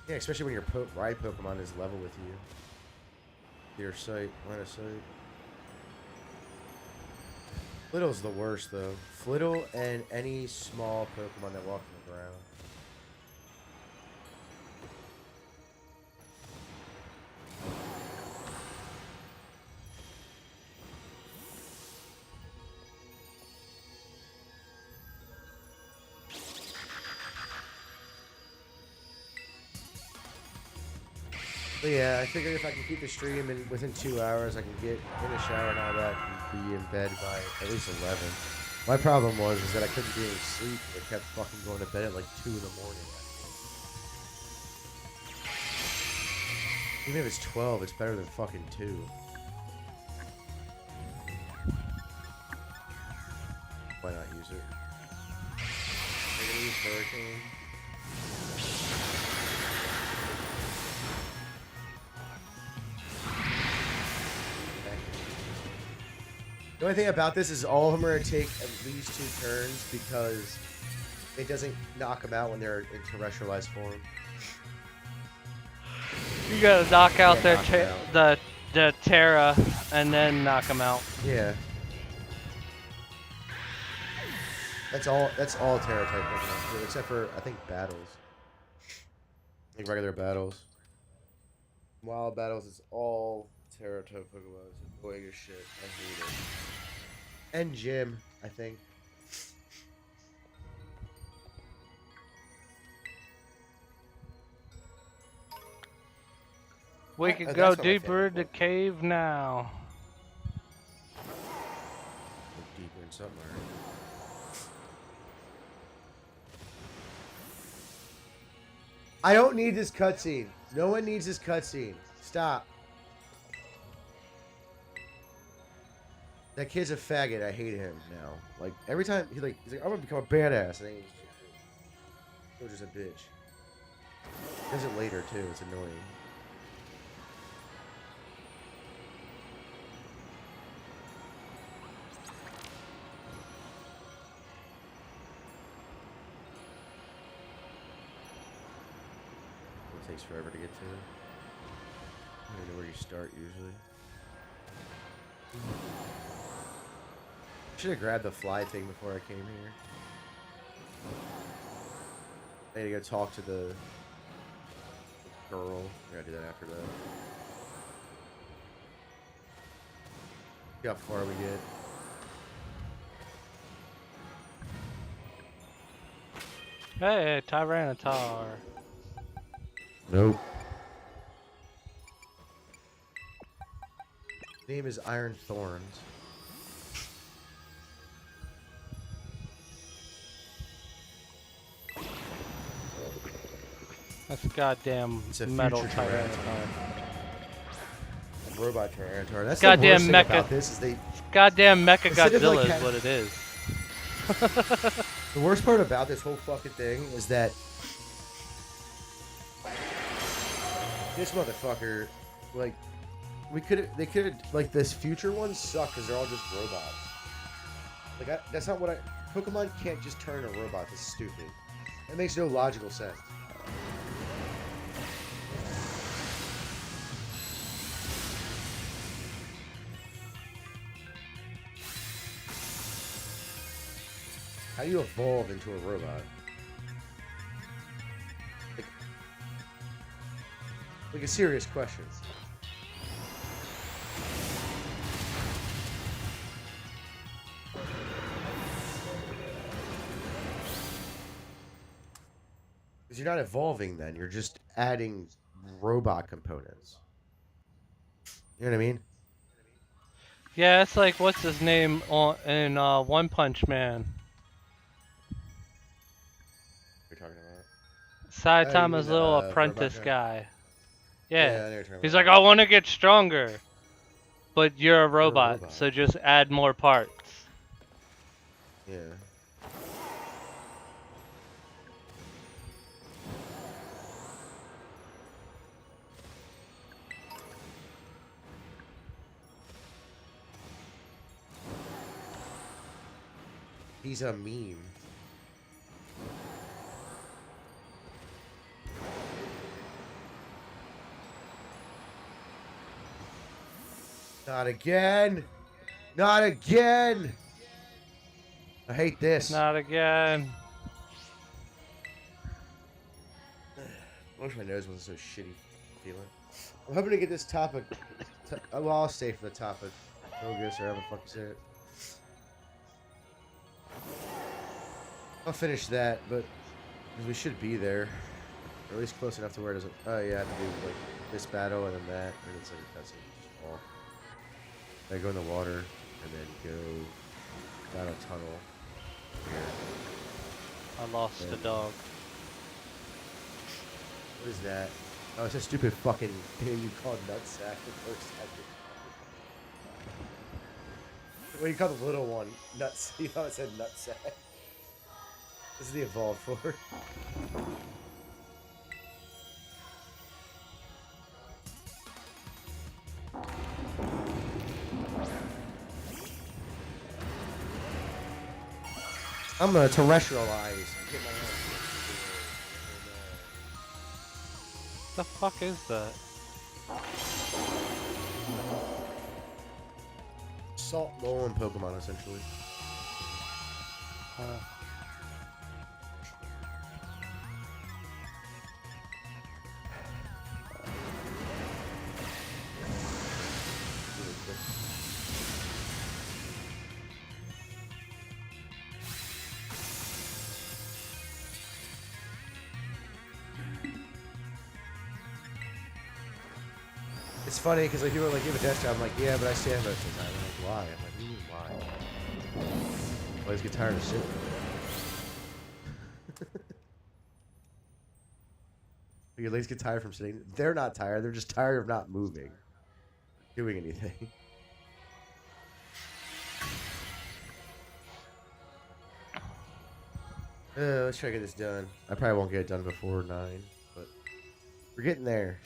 Yeah, especially when your ride Pokemon is level with you. Your sight, line of sight. Flittl's the worst though. Flittle and any small Pokemon that walk on the ground. But yeah, I figured if I can keep the stream and within 2 hours, I can get in the shower and all that and be in bed by at least 11. My problem was that I couldn't get any sleep. I kept fucking going to bed at like 2 in the morning. Even if it's 12, it's better than fucking 2. it. They're gonna use Hurricane. The only thing about this is all of them are going to take at least 2 turns because it doesn't knock them out when they're in terrestrialized form. You gotta knock out Yeah, their the Terra and then knock them out. Yeah. That's all Terra type Pokemon, except for I think battles. Like regular battles. Wild battles is all Terra type Pokemon. It's annoying as shit. I hate it. And Gym, I think. We could go deeper in the cave now. Go deeper in somewhere. I don't need this cutscene. No one needs this cutscene. Stop. That kid's a faggot. I hate him now. Like every time he's like, I'm gonna become a badass, and then he's just a bitch. He does it later too. It's annoying. It takes forever to get to. I don't know where you start usually. Should have grabbed the fly thing before I came here. I need to go talk to the girl. I gotta do that after that. See how far we get. Hey, Tyranitar. Nope. Name is Iron Thorns. That's a goddamn metal Tyranitar. Robot Tyranitar. That's goddamn the worst thing about this is they. Goddamn Mecha Godzilla like is what it is. The worst part about this whole fucking thing is that this motherfucker, like, they could have, like, this future ones suck because they're all just robots. Like, that's not what Pokemon can't just turn a robot. That's stupid. That makes no logical sense. How do you evolve into a robot? Like a serious question. Because you're not evolving then, you're just adding robot components. You know what I mean? Yeah, it's like, what's his name in One Punch Man? You're talking about? Saitama's mean, little apprentice robot guy. Yeah, I know what you're talking He's about. like, I want to get stronger. But you're a You're a robot, so just add more parts. Yeah. He's a meme. Not again! Not again! I hate this. Not again. I wish my nose wasn't so shitty feeling. I'm hoping to get this topic. Well, I'll stay for the topic. Focus or however the fuck you say it. I'll finish that, but because we should be there, or at least close enough to where it doesn't. Oh yeah, I have to do like this battle and then that, and it's like that's it. Just fall. I go in the water and then go down a tunnel. Here. I lost the dog. What is that? Oh, it's a stupid fucking thing you call nutsack the first second. What do you call the little one? Nuts. You thought it said nutsack. This is the evolved form. I'm gonna terrestrialize. Get my The fuck is that? salt golem Pokemon, essentially. It's funny because like people are like, "You have a desk job." I'm like, "Yeah, but I stand most of the time." I'm like, "Why?" I'm like, "What do you mean why?" Always get tired of sitting. Your legs get tired from sitting. They're not tired. They're just tired of not moving, doing anything. Let's try to get this done. I probably won't get it done before 9, but we're getting there.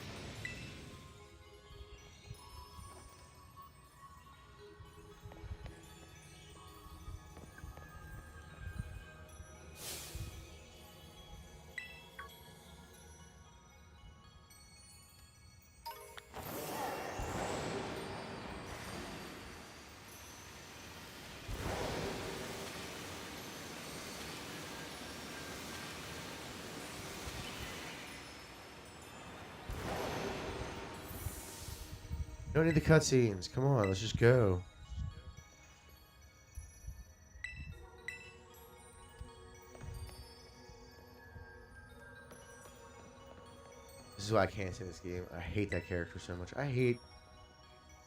Don't need the cutscenes. Come on, let's just go. This is why I can't say this game. I hate that character so much. I hate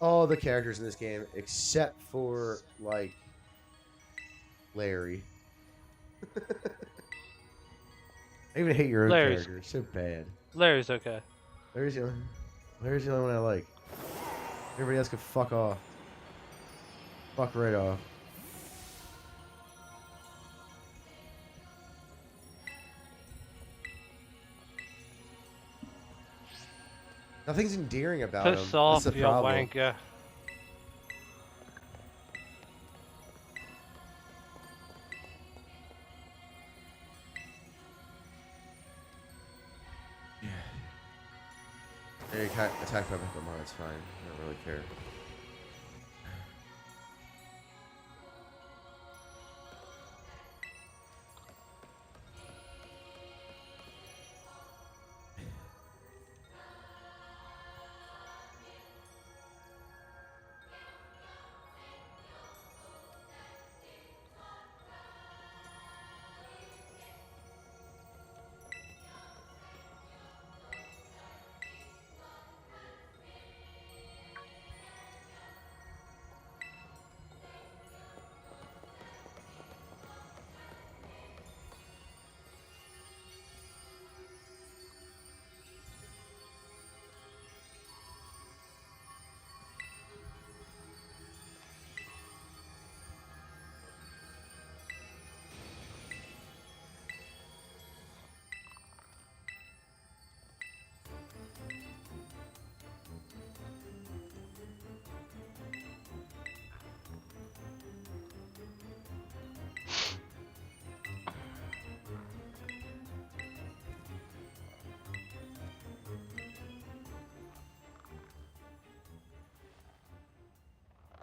all the characters in this game except for, like, Larry. I even hate your own character. It's so bad. Larry's okay. Larry's the only one I like. Everybody else can fuck off. Fuck right off. Nothing's endearing about him. Piss off, That's the you problem. wanker. Yeah, you can't attack by Pokemon, it's fine. I don't really care.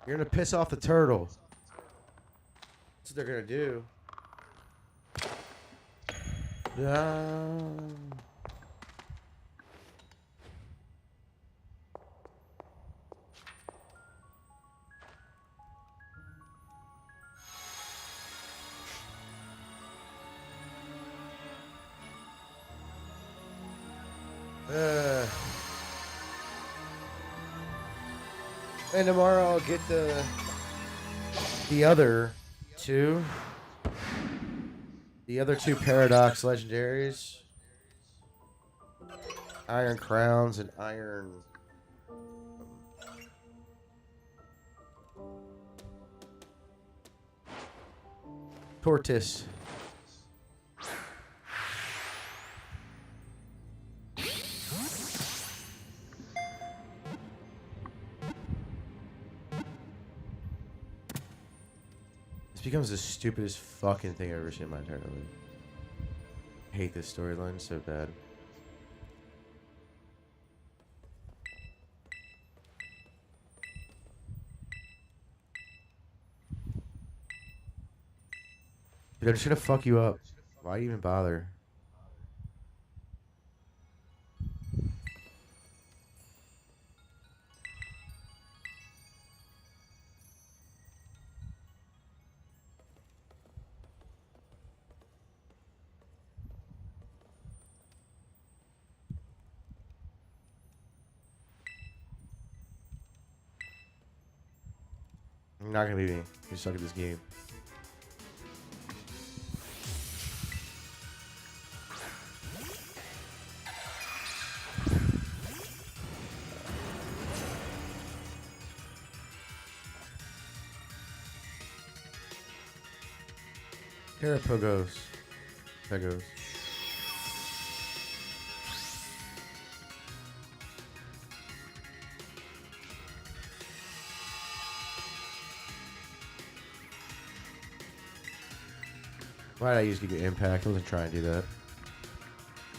You're gonna piss off the turtle. That's what they're gonna do. Yeah. And tomorrow I'll get the other two Paradox legendaries. Iron Crowns and Iron Tortoise. This becomes the stupidest fucking thing I've ever seen in my entire life. I hate this storyline so bad. Dude, I'm just gonna fuck you up. Why even bother? You're not gonna beat me. You suck at this game. Terrapogos. Pegos. Why did I use Give You Impact? I wasn't trying to do that.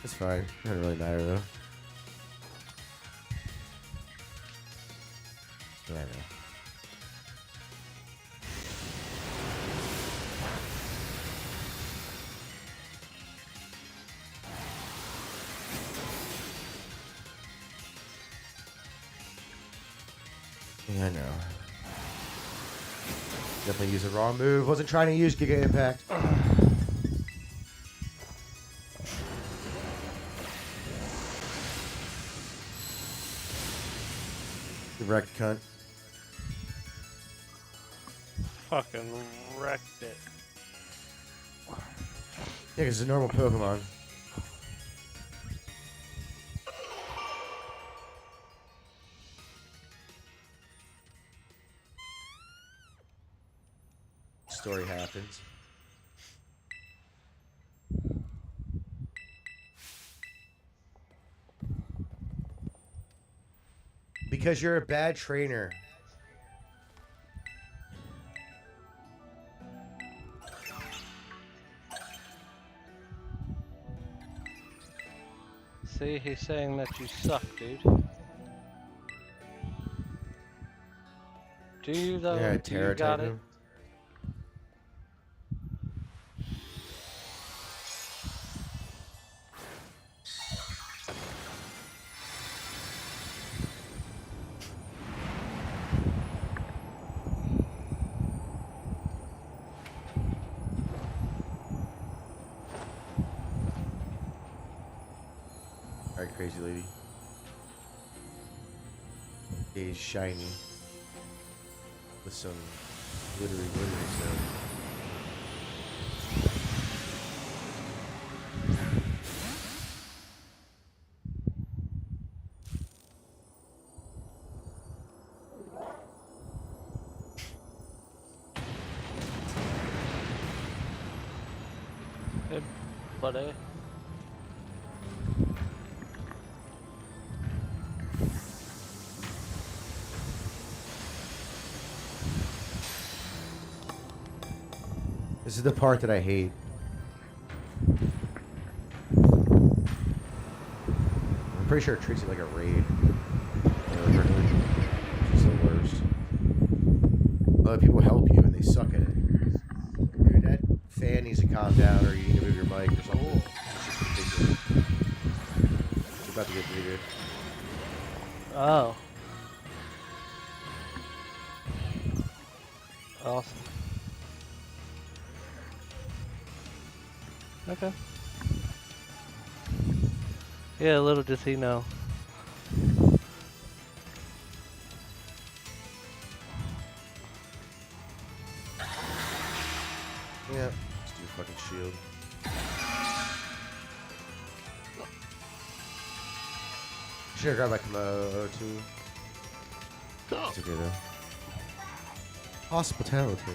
It's fine. It doesn't really matter though. Yeah, I know. Yeah, I know. Definitely used the wrong move. Wasn't trying to use Giga Impact. Wrecked cunt. Fucking wrecked it. Yeah, because it's a normal Pokemon. Story happens. Because you're a bad trainer. See, he's saying that you suck, dude. Do you though? Yeah, Do you Terra got type it? him. Alright, crazy lady. He's shiny. With some glittery stuff. Hey, buddy. This is the part that I hate. I'm pretty sure it treats it like a raid. It's the worst. Other people help you and they suck at it. Dude, that fan needs to calm down or you need to move your mic or something. It's just ridiculous. It's about to get muted. Oh. Awesome. Okay. Yeah, little does he know. Yeah. Let's do a fucking shield. Should have grabbed my Komodo too. It's okay though. Hospitality.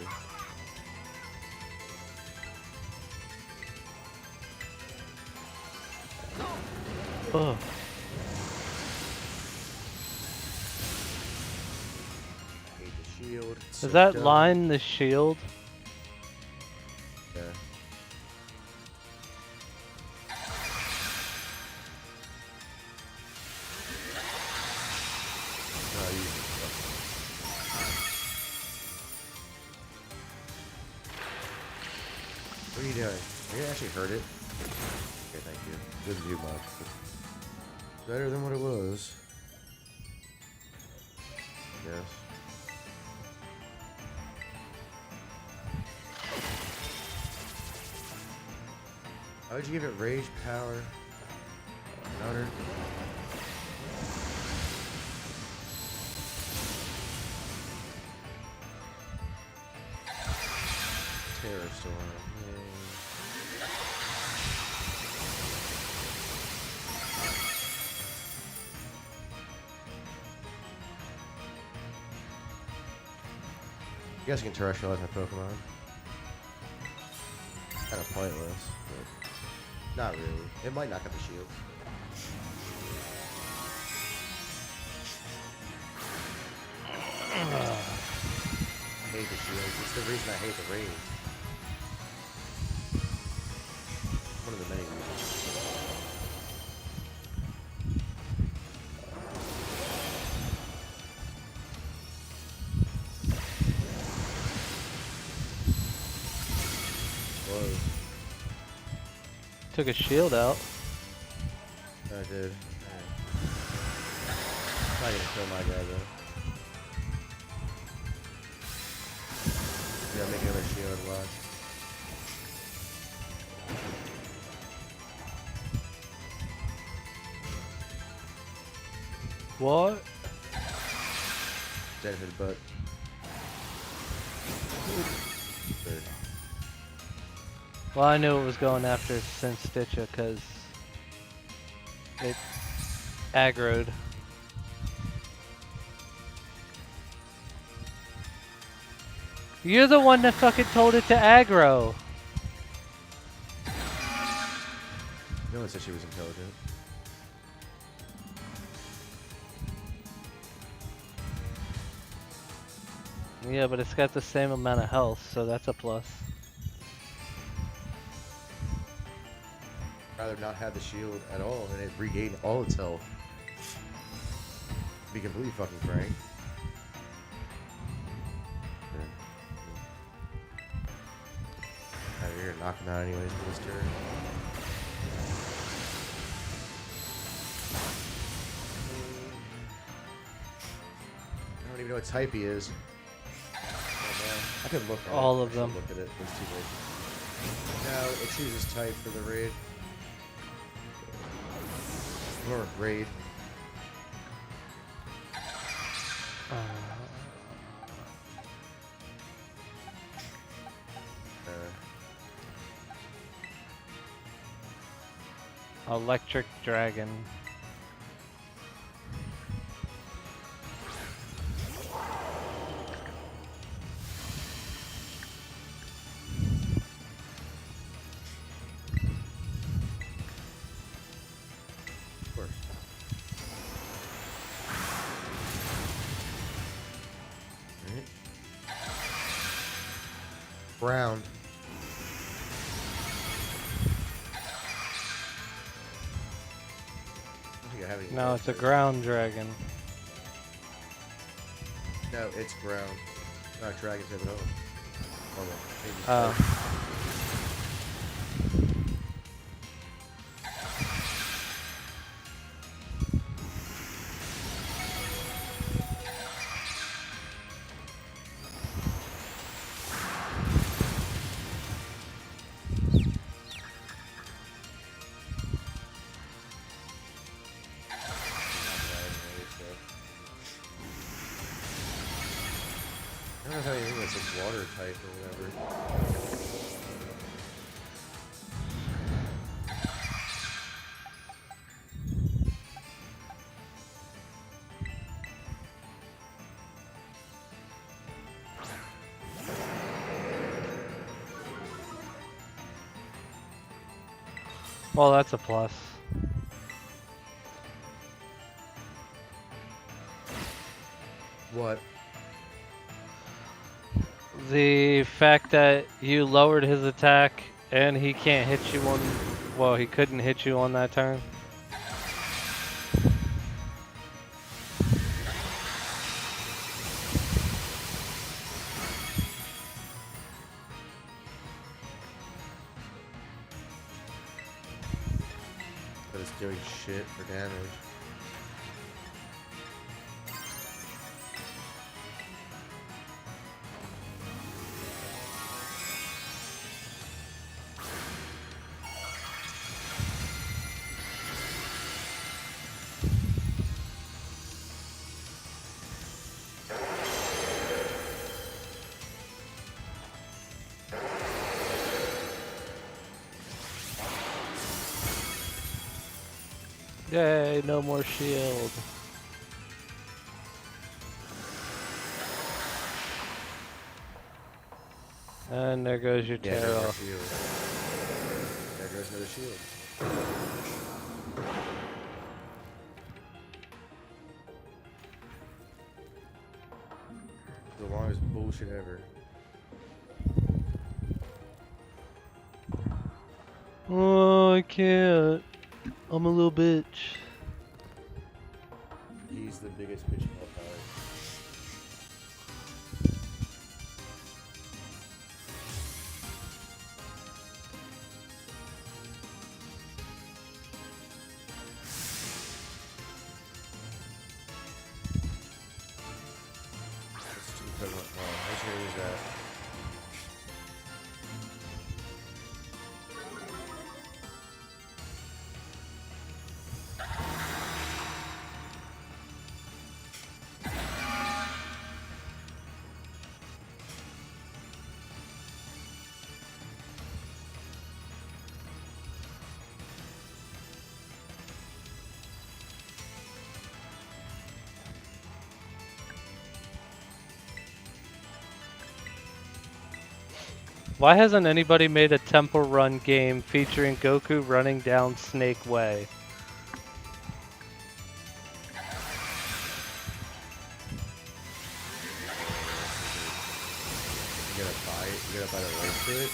Ugh. Hate the shield. It's Does so that dumb. line the shield? Yeah. No, what are you doing? Are you actually hurt it? Okay, thank you. Didn't do much. But better than what it was. Yes. How would you give it rage, power, counter? Terror storm. Yay. You guys can terrestrialize my Pokemon. Kind of pointless, but not really. It might knock out the shield. I hate the shield. It's the reason I hate the rage. One of the many reasons. Whoa. Took a shield out. I did. Alright. Not gonna kill my guy though. Yeah, make another shield watch. What? Dead his butt. Third. Well, I knew it was going after Stitcha because it aggroed. You're the one that fucking told it to aggro. No one said she was intelligent. Yeah, but it's got the same amount of health, so that's a plus. Rather not have the shield at all and it regain all its health. To be completely fucking frank. You're gonna knock him out anyways for this turn. I don't even know what type he is. I could look at All it. of them. Look at it. It's too late. No, it chooses type for the raid. Or raid. Electric Dragon. Of course. Alright. Brown. No, it's a ground dragon. No, it's ground. Not dragon type at all. Oh. I don't know how you think that's a water type or whatever. Well, that's a plus. What? The fact that you lowered his attack and he can't hit you on. Well, he couldn't hit you on that turn. But it's doing shit for damage. Yay, no more shield. And there goes your Yeah, no Terra. more shield. There goes another shield. The longest bullshit ever. Oh, I can't. I'm a little bitch. He's the biggest bitch of all time. Oh, how sure is that? Why hasn't anybody made a Temple Run game featuring Goku running down Snake Way? You gotta buy it. You gotta buy the rights to it.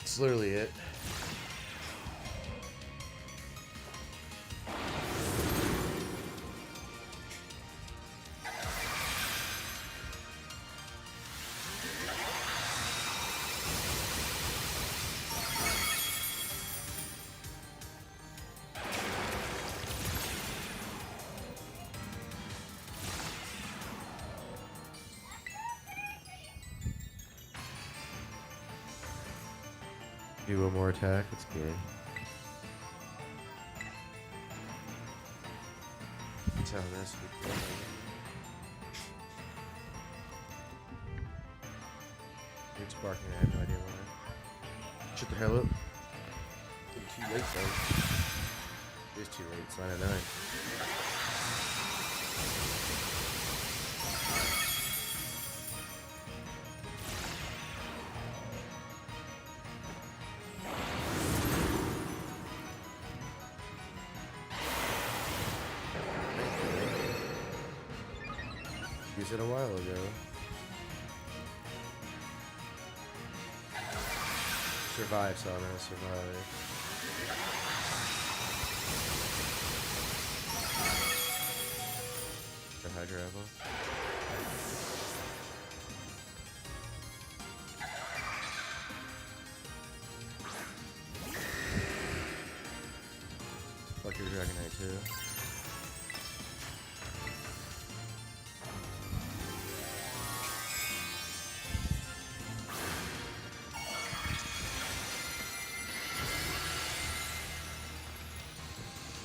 It's literally it. Do one more attack. It's good. That's how this would go. It's barking. I have no idea why. Shut the hell up. It's too late, though. It is too late. It's 9 at 9. Used it a while ago. Survive, so I'm gonna survive. The Hydra apple. Fuck your Dragonite too.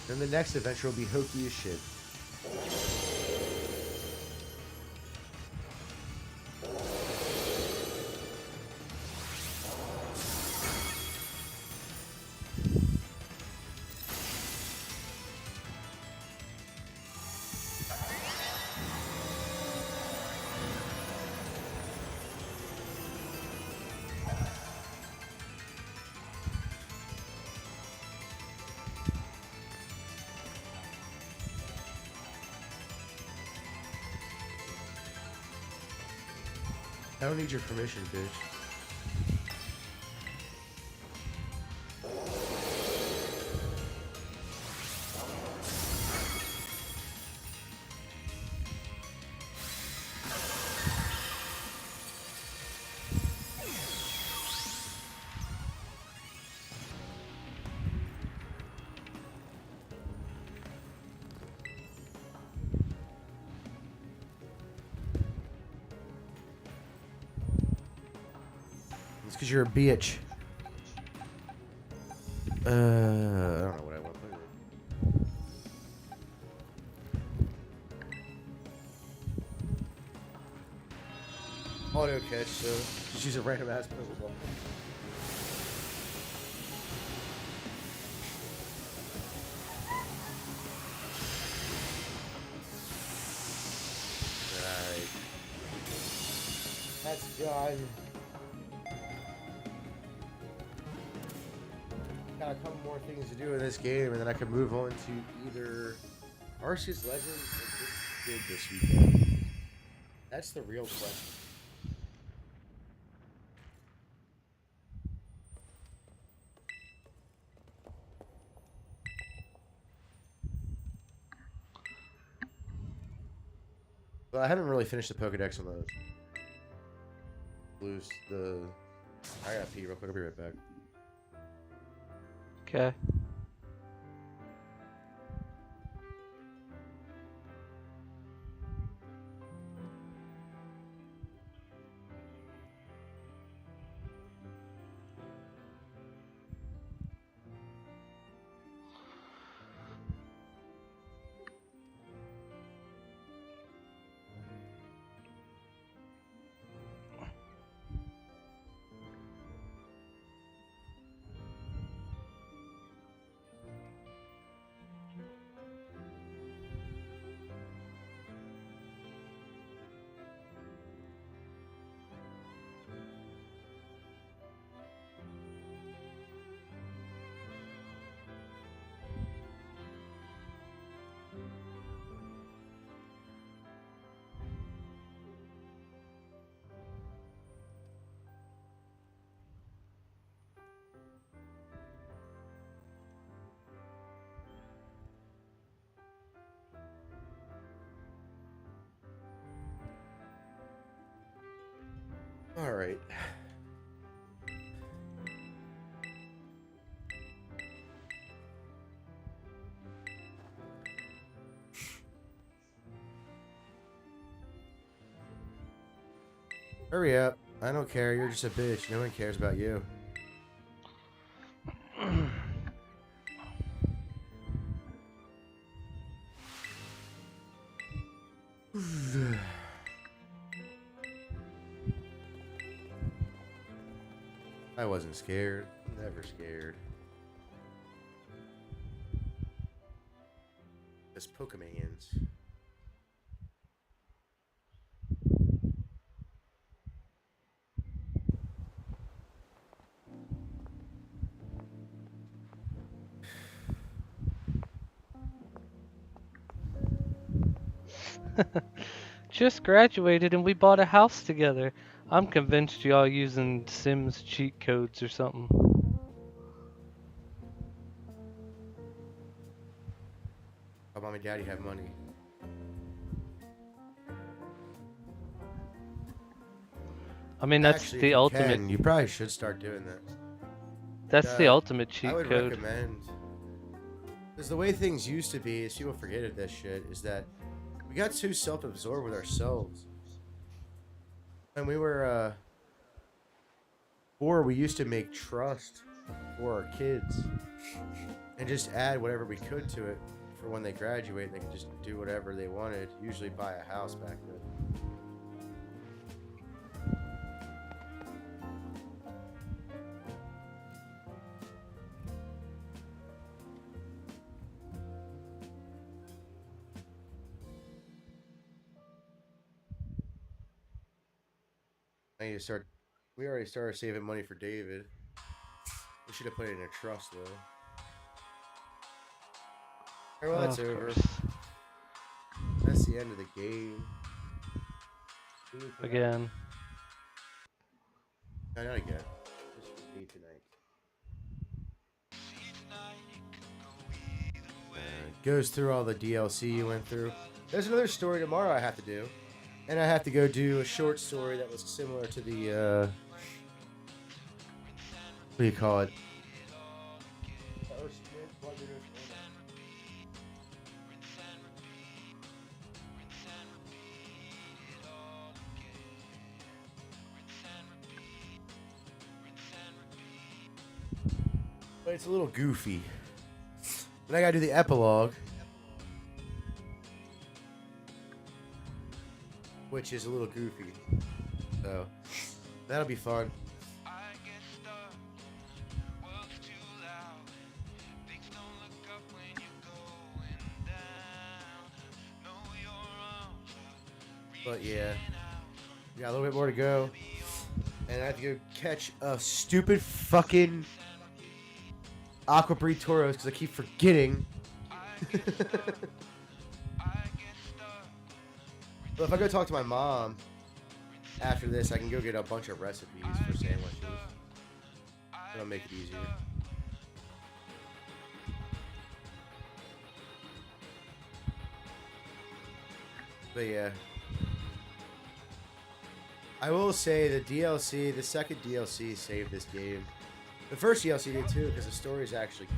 Then the next adventure will be hokey as shit. I don't need your permission, bitch. It's because you're a bitch. I don't know what I want to play with. Auto catch, so just use a random ass Pokeball. Right. That's done. Got a couple more things to do in this game, and then I can move on to either Arceus Legends or Good this weekend. That's the real question. Well, I haven't really finished the Pokedex on those. Lose the. I gotta pee real quick. I'll be right back. Okay. All right. Hurry up. I don't care. You're just a bitch. No one cares about you. I wasn't scared. Never scared. This Pokemans. Just graduated and we bought a house together. I'm convinced y'all using Sims cheat codes or something. How mom and daddy have money? I mean, that's Actually, the if you ultimate. can, you probably should start doing that. That's the ultimate cheat I would code. recommend. Because the way things used to be, is people forget of this shit, is that we got too self-absorbed with ourselves. When we were, or we used to make trust for our kids and just add whatever we could to it for when they graduate. They could just do whatever they wanted, usually buy a house back then. I need to start. We already started saving money for David. We should have put it in a trust, though. Alright, well, that's Of over. course. That's the end of the game. Again. No, not again. Just for me tonight. Goes through all the DLC you went through. There's another story tomorrow I have to do. And I have to go do a short story that was similar to the, what do you call it? But it's a little goofy. Then I gotta do the epilogue, which is a little goofy. So that'll be fun. But yeah, we got a little bit more to go. And I have to go catch a stupid fucking aqua breed Tauros because I keep forgetting. But if I go talk to my mom after this, I can go get a bunch of recipes for sandwiches. That'll make it easier. But yeah. I will say the DLC, the second DLC saved this game. The first DLC did too, because the story is actually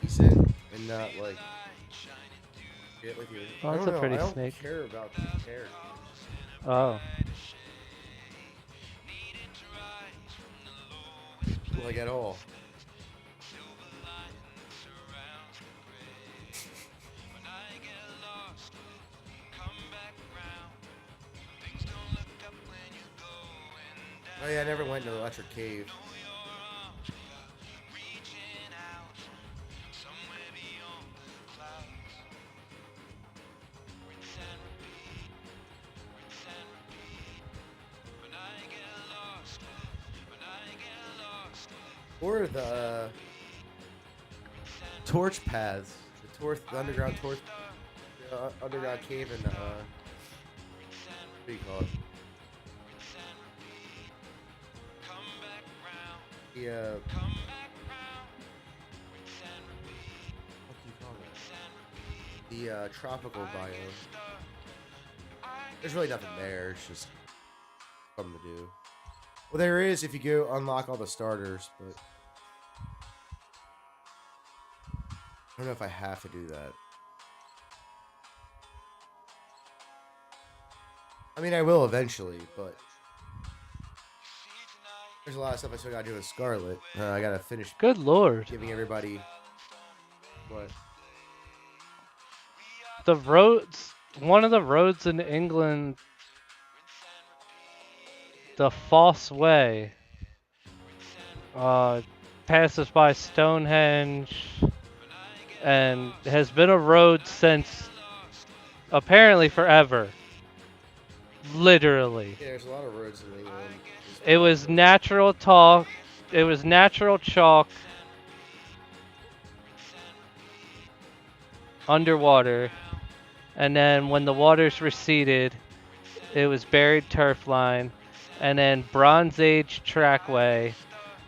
decent and not like shit with you. Oh, that's a pretty snake. I don't care about the characters. Oh. Like at all. Oh yeah, I never went to the Electric Cave. Or the torch paths, the underground torch, underground cave in what do you call it? The what do you call it? The tropical biome. There's really nothing there. It's just something to do. Well, there is if you go unlock all the starters, but I don't know if I have to do that. I mean, I will eventually, but there's a lot of stuff I still gotta do with Scarlet. I gotta finish. Good lord. Giving everybody what? The roads. One of the roads in England. The Fosse Way. Passes by Stonehenge. And has been a road since apparently forever. Literally. Yeah, there's a lot of roads in England. It was natural talk. It was natural chalk. Underwater. And then when the waters receded, it was buried turf line. And then Bronze Age trackway.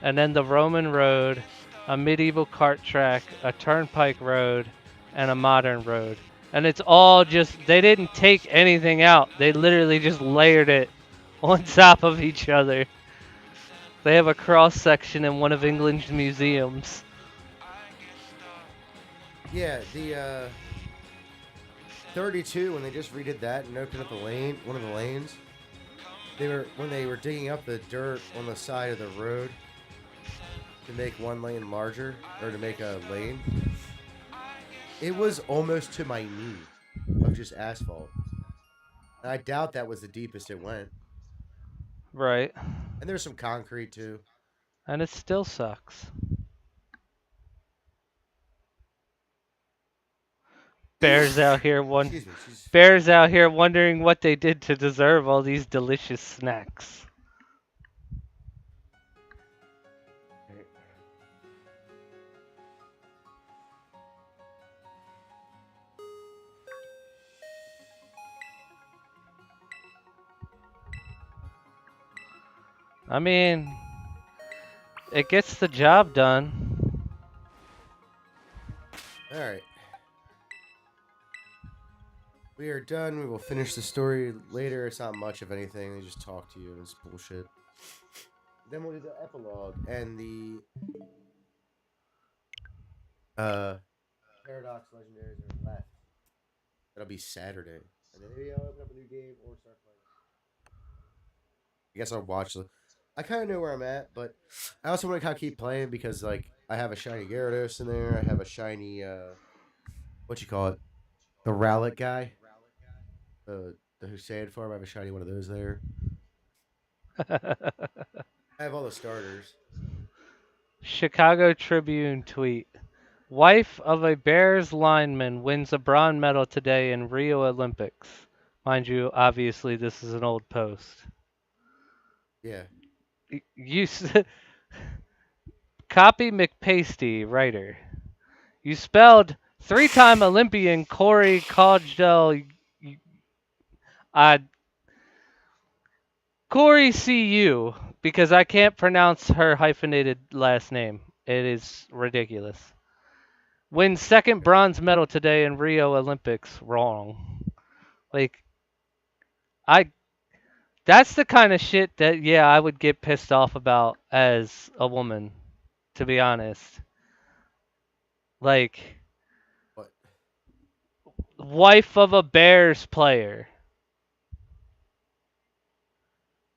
And then the Roman road. A medieval cart track. A turnpike road. And a modern road. And it's all just, they didn't take anything out. They literally just layered it on top of each other. They have a cross section in one of England's museums. Yeah, the 32 when they just redid that and opened up the lane, one of the lanes. When they were digging up the dirt on the side of the road to make one lane larger or to make a lane. It was almost to my knee of just asphalt. And I doubt that was the deepest it went. Right. And there's some concrete too. And it still sucks. Bears out here Bears out here wondering what they did to deserve all these delicious snacks. I mean, It gets the job done. All right. We are done. We will finish the story later. It's not much of anything. They just talk to you. It's bullshit. Then we'll do the epilogue and the Paradox Legendaries are left. That'll be Saturday. And then maybe I'll open up a new game or start playing. I guess I'll watch the. I kind of know where I'm at, but I also want to kind of keep playing because, like, I have a shiny Gyarados in there. I have a shiny, what you call it? The Rowlet guy. The Hussein farm. I have a shiny one of those there. I have all the starters. Chicago Tribune tweet. Wife of a Bears lineman wins a bronze medal today in Rio Olympics. Mind you, obviously this is an old post. Yeah. You copy McPasty, writer. You spelled three-time Olympian Corey Cogdell. Corey CU, because I can't pronounce her hyphenated last name. It is ridiculous. Wins second bronze medal today in Rio Olympics. Wrong. Like, I. That's the kind of shit that, yeah, I would get pissed off about as a woman, to be honest. Like, What? wife of a Bears player.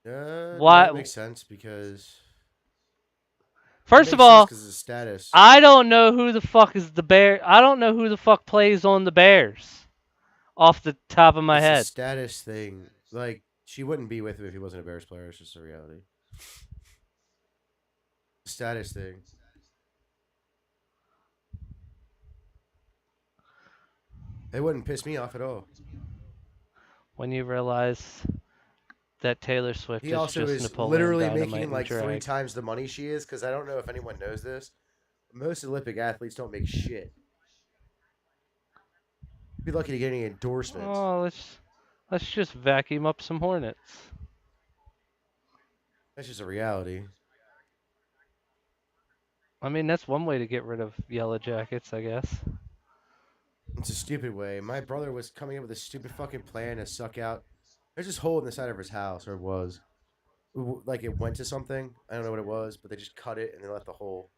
No, it Why? makes sense because it First of makes sense all, because of the status. I don't know who the fuck is the Bear. I don't know who the fuck plays on the Bears off the top of my It's a head. status thing. Like she wouldn't be with him if he wasn't a Bears player. It's just a reality. Status thing. It wouldn't piss me off at all. When you realize that Taylor Swift He is also just is Napoleon literally Dynamite making and like three drag. times the money she is. Because I don't know if anyone knows this. Most Olympic athletes don't make shit. Be lucky to get any endorsements. Oh, let's just vacuum up some hornets. That's just a reality. I mean, that's one way to get rid of yellow jackets, I guess. It's a stupid way. My brother was coming up with a stupid fucking plan to suck out. There's this hole in the side of his house, or it was. Like it went to something. I don't know what it was, but they just cut it and they left the hole.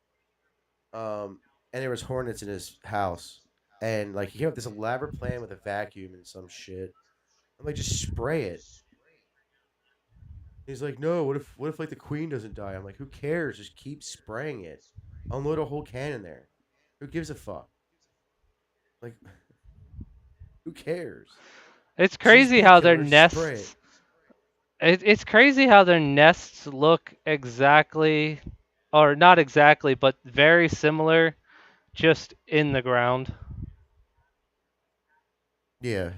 And there was hornets in his house, and like he came up with this elaborate plan with a vacuum and some shit. I'm like, just spray it. He's like, no. What if like the queen doesn't die? I'm like, who cares? Just keep spraying it. Unload a whole can in there. Who gives a fuck? Like, who cares? It's She's crazy bee how their killer. Spray it. nests. It's crazy how their nests look exactly, or not exactly, but very similar, just in the ground. Yeah.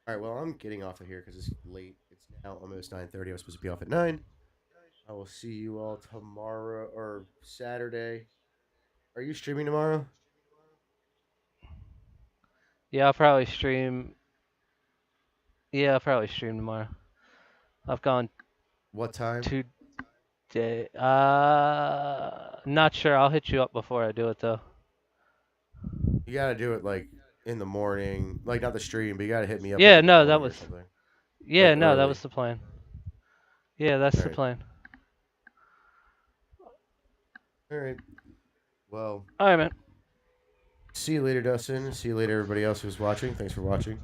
All right. Well, I'm getting off of here because it's late. It's now almost 9:30. I was supposed to be off at 9. I will see you all tomorrow or Saturday. Are you streaming tomorrow? Yeah, I'll probably stream. Yeah, I'll probably stream tomorrow. I've gone What time? 2 day. Not sure. I'll hit you up before I do it though. You gotta do it like in the morning, like not the stream, but you gotta hit me up like Yeah, in the no, that morning or was. something, Yeah, like no, that was early. the plan. Yeah, that's All the right, plan. all right. Well, All right, man. see you later, Dustin. See you later, everybody else who's watching. Thanks for watching.